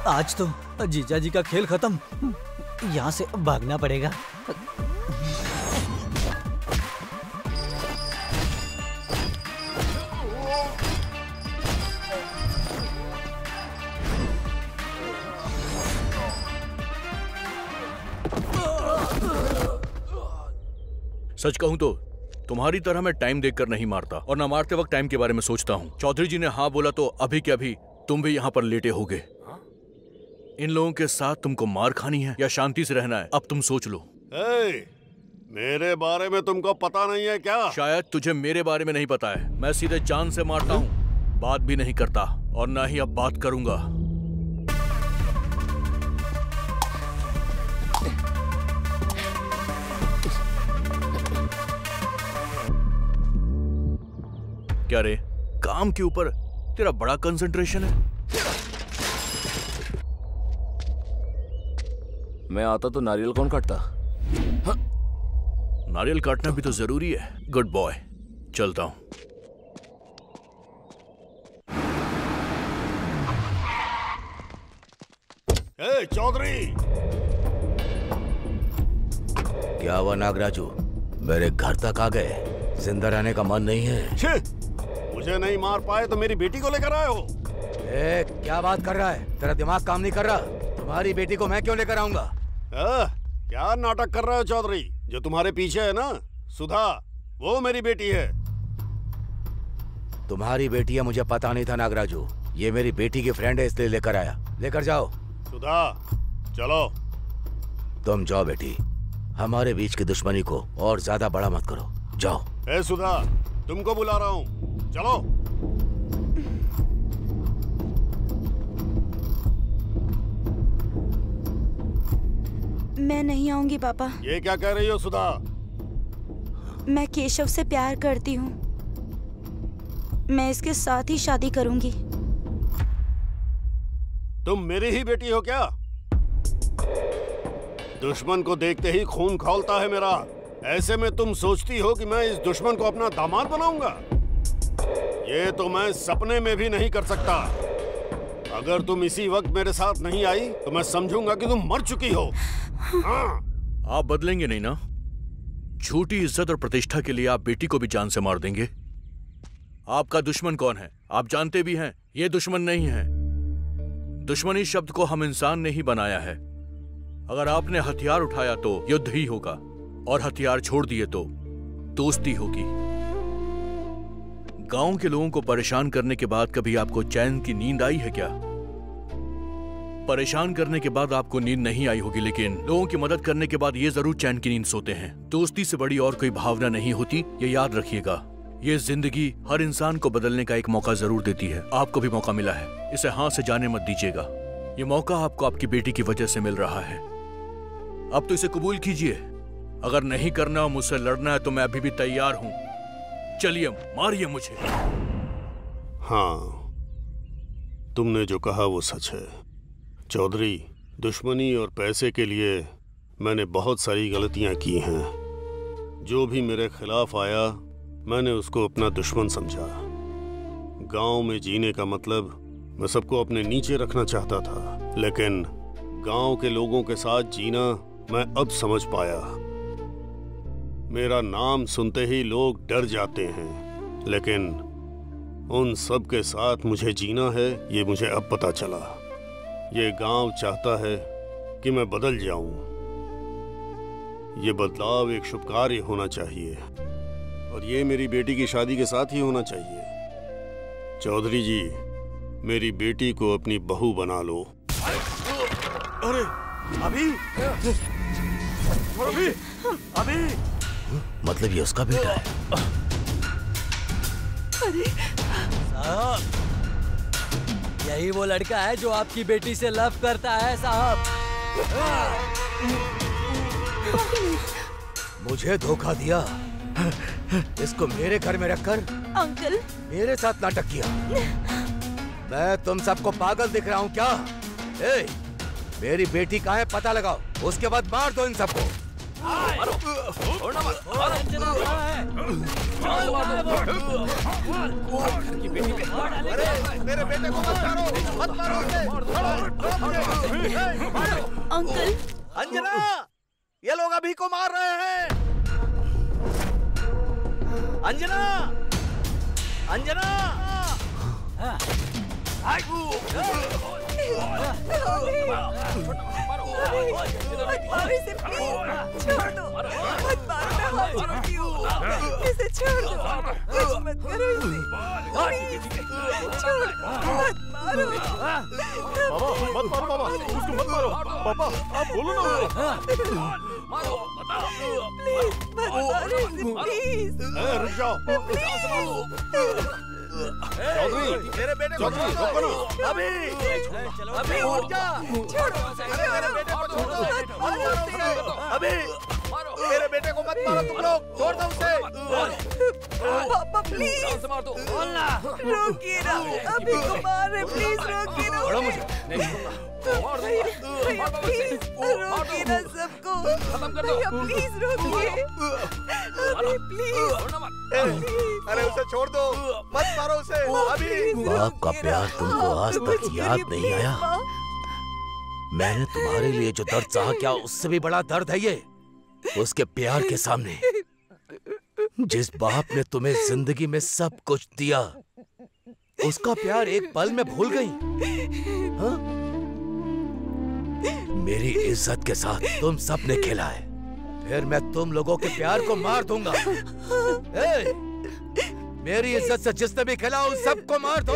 आज तो जीजा जी का खेल खत्म। यहाँ से भागना पड़ेगा। सच कहूं तो तुम्हारी तरह मैं टाइम देखकर नहीं मारता, और ना मारते वक्त टाइम के बारे में सोचता हूँ। चौधरी जी ने हाँ बोला तो अभी के अभी तुम भी यहाँ पर लेटे होगे। इन लोगों के साथ तुमको मार खानी है या शांति से रहना है, अब तुम सोच लो। मेरे बारे में तुमको पता नहीं है क्या? शायद तुझे मेरे बारे में नहीं पता है। मैं सीधे जान से मारता हूँ, बात भी नहीं करता और ना ही अब बात करूंगा। क्या रे, काम के ऊपर तेरा बड़ा कंसंट्रेशन है? मैं आता तो नारियल कौन काटता? हाँ। नारियल काटना भी तो जरूरी है। गुड बॉय, चलता हूं। चौधरी! क्या हुआ नागराजू, मेरे घर तक आ गए? जिंदा रहने का मन नहीं है? मुझे नहीं मार पाए तो मेरी बेटी को लेकर आए हो? क्या बात कर रहा है? तेरा दिमाग काम नहीं कर रहा? तुम्हारी बेटी को मैं क्यों लेकर आऊंगा? क्या नाटक कर रहे हो चौधरी? जो तुम्हारे पीछे है ना, सुधा, वो मेरी बेटी है। तुम्हारी बेटी है मुझे पता नहीं था नागराजू। ये मेरी बेटी की फ्रेंड है इसलिए लेकर आया। लेकर जाओ। सुधा, चलो। तुम जाओ बेटी, हमारे बीच की दुश्मनी को और ज्यादा बड़ा मत करो। जाओ। सुधा, तुमको बुला रहा हूँ, चलो। मैं नहीं आऊंगी पापा। ये क्या कह रही हो सुधा? मैं केशव से प्यार करती हूँ। मैं इसके साथ ही शादी करूंगी। तुम मेरी ही बेटी हो क्या? दुश्मन को देखते ही खून खौलता है मेरा। ऐसे में तुम सोचती हो कि मैं इस दुश्मन को अपना दामाद बनाऊंगा? ये तो मैं सपने में भी नहीं कर सकता। अगर तुम इसी वक्त मेरे साथ नहीं आई तो मैं समझूंगा कि तुम मर चुकी हो। हाँ। आप बदलेंगे नहीं ना? झूठी इज्जत और प्रतिष्ठा के लिए आप बेटी को भी जान से मार देंगे? आपका दुश्मन कौन है आप जानते भी हैं। ये दुश्मन नहीं है। दुश्मनी शब्द को हम इंसान ने ही बनाया है। अगर आपने हथियार उठाया तो युद्ध ही होगा और हथियार छोड़ दिए तो दोस्ती होगी। गांव के लोगों को परेशान करने के बाद कभी आपको चैन की नींद आई है क्या? परेशान करने के बाद आपको नींद नहीं आई होगी, लेकिन लोगों की मदद करने के बाद ये जरूर चैन की नींद सोते हैं। दोस्ती से बड़ी और कोई भावना नहीं होती, ये याद रखिएगा। ये जिंदगी हर इंसान को बदलने का एक मौका जरूर देती है। आपको भी मौका मिला है, इसे हाथ से जाने मत दीजिएगा। ये मौका आपको आपकी बेटी की वजह से मिल रहा है। अब तो इसे कबूल कीजिए। अगर नहीं करना हो, मुझसे लड़ना है, तो मैं अभी भी तैयार हूं। चलिए, मारिए मुझे। हाँ, तुमने जो कहा वो सच है चौधरी। दुश्मनी और पैसे के लिए मैंने बहुत सारी गलतियां की हैं। जो भी मेरे खिलाफ आया मैंने उसको अपना दुश्मन समझा। गांव में जीने का मतलब मैं सबको अपने नीचे रखना चाहता था, लेकिन गांव के लोगों के साथ जीना मैं अब समझ पाया। मेरा नाम सुनते ही लोग डर जाते हैं, लेकिन उन सब के साथ मुझे जीना है, ये मुझे अब पता चला। ये गांव चाहता है कि मैं बदल जाऊं। ये बदलाव एक शुभ कार्य होना चाहिए और ये मेरी बेटी की शादी के साथ ही होना चाहिए। चौधरी जी, मेरी बेटी को अपनी बहू बना लो। अरे अभी अभी अभी मतलब ये उसका बेटा है? अरे यही वो लड़का है जो आपकी बेटी से लव करता है साहब। मुझे धोखा दिया, इसको मेरे घर में रखकर अंकल मेरे साथ नाटक किया। मैं तुम सबको पागल दिख रहा हूँ क्या? मेरी बेटी कहाँ है पता लगाओ, उसके बाद मार दो इन सबको। मेरे बेटे को मत मारो, मत मारो अंकल। अंजना, ये लोग अभी को मार रहे हैं। अंजना, अंजना, छोड़ दो, मत मारो, मैं हाथ जोड़ती हूँ, इसे छोड़ दो, कुछ मत करो इसे, छोड़ दो, मत मारो, बाबा मत मारो बाबा, उसको मत मारो पापा, आप बोलो ना। रुक जाओ चौधरी, मेरे बेटे को चौधरी रोको ना। अभी उठ जा, मेरे बेटे को छोड़ दो, अभी मेरे बेटे को मत मारो तुम लोग, छोड़ दो उसे। पापा प्लीज रोकिए ना, अभी को मार रहे, प्लीज रोकिए ना। छोड़ो मुझे, नहीं भैया प्लीज रोकिए ना सबको, भैया प्लीज रोकिए, अभी प्लीज। अरे उसे छोड़ दो, मत मारो उसे अभी। बाप का प्यार तुमको आज तक याद नहीं आया? मैंने तुम्हारे लिए जो दर्द सहा, क्या उससे भी बड़ा दर्द है ये? उसके प्यार के सामने जिस बाप ने तुम्हें जिंदगी में सब कुछ दिया, उसका प्यार एक पल में भूल गई? हाँ? मेरी इज्जत के साथ तुम सब ने खेला है, फिर मैं तुम लोगों के प्यार को मार दूंगा। मेरी इज्जत से जिसने भी खेला उन सबको मार दो।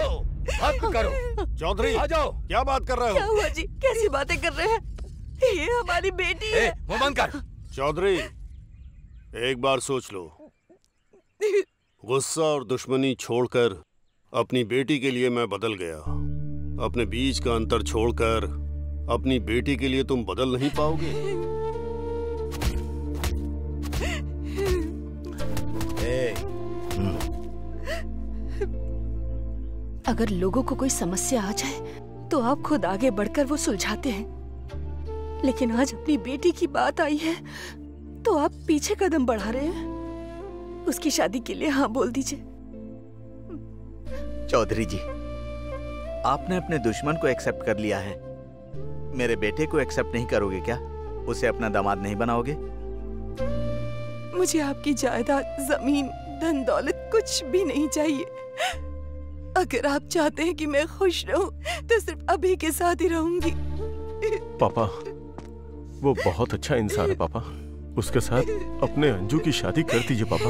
हक करो। चौधरी आ जाओ। क्या बात कर रहे हो? क्या हुआ जी, कैसी बातें कर रहे हैं? ये हमारी बेटी है। मुंह बंद कर। चौधरी एक बार सोच लो, गुस्सा और दुश्मनी छोड़कर अपनी बेटी के लिए मैं बदल गया। अपने बीच का अंतर छोड़कर अपनी बेटी के लिए तुम बदल नहीं पाओगे। अगर लोगों को कोई समस्या आ जाए तो आप खुद आगे बढ़कर वो सुलझाते हैं, लेकिन आज अपनी बेटी की बात आई है तो आप पीछे कदम बढ़ा रहे हैं। उसकी शादी के लिए हाँ बोल दीजिए। चौधरी जी, आपने अपने दुश्मन को एक्सेप्ट कर लिया है, मेरे बेटे को एक्सेप्ट नहीं करोगे क्या? उसे अपना दामाद नहीं बनाओगे? मुझे आपकी जायदाद, जमीन, धन दौलत कुछ भी नहीं चाहिए। अगर आप चाहते हैं कि मैं खुश रहूं तो सिर्फ अभी के साथ ही रहूंगी। पापा, वो बहुत अच्छा इंसान है पापा, उसके साथ अपने अंजू की शादी कर दीजिए पापा।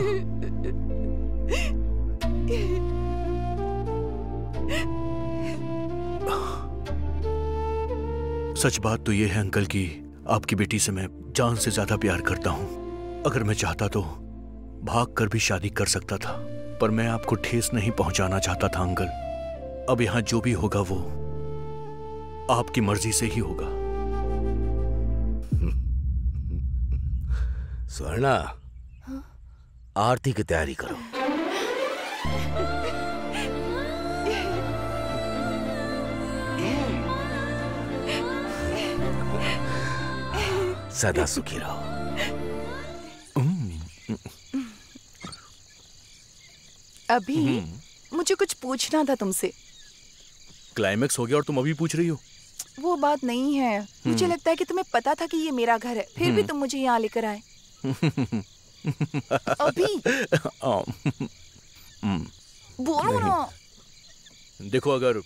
सच बात तो ये है अंकल कि आपकी बेटी से मैं जान से ज्यादा प्यार करता हूँ। अगर मैं चाहता तो भाग कर भी शादी कर सकता था, पर मैं आपको ठेस नहीं पहुंचाना चाहता था अंकल। अब यहाँ जो भी होगा वो आपकी मर्जी से ही होगा। स्वर्णा, आरती की तैयारी करो। सदा सुखी रहो। अभी मुझे कुछ पूछना था तुमसे। क्लाइमेक्स हो गया और तुम अभी पूछ रही हो? वो बात नहीं है, मुझे लगता है कि तुम्हें पता था कि ये मेरा घर है, फिर भी तुम मुझे यहाँ लेकर आए। अभी बोलो ना। देखो, अगर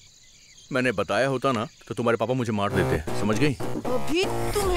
मैंने बताया होता ना तो तुम्हारे पापा मुझे मार देते, समझ गई? अभी तुम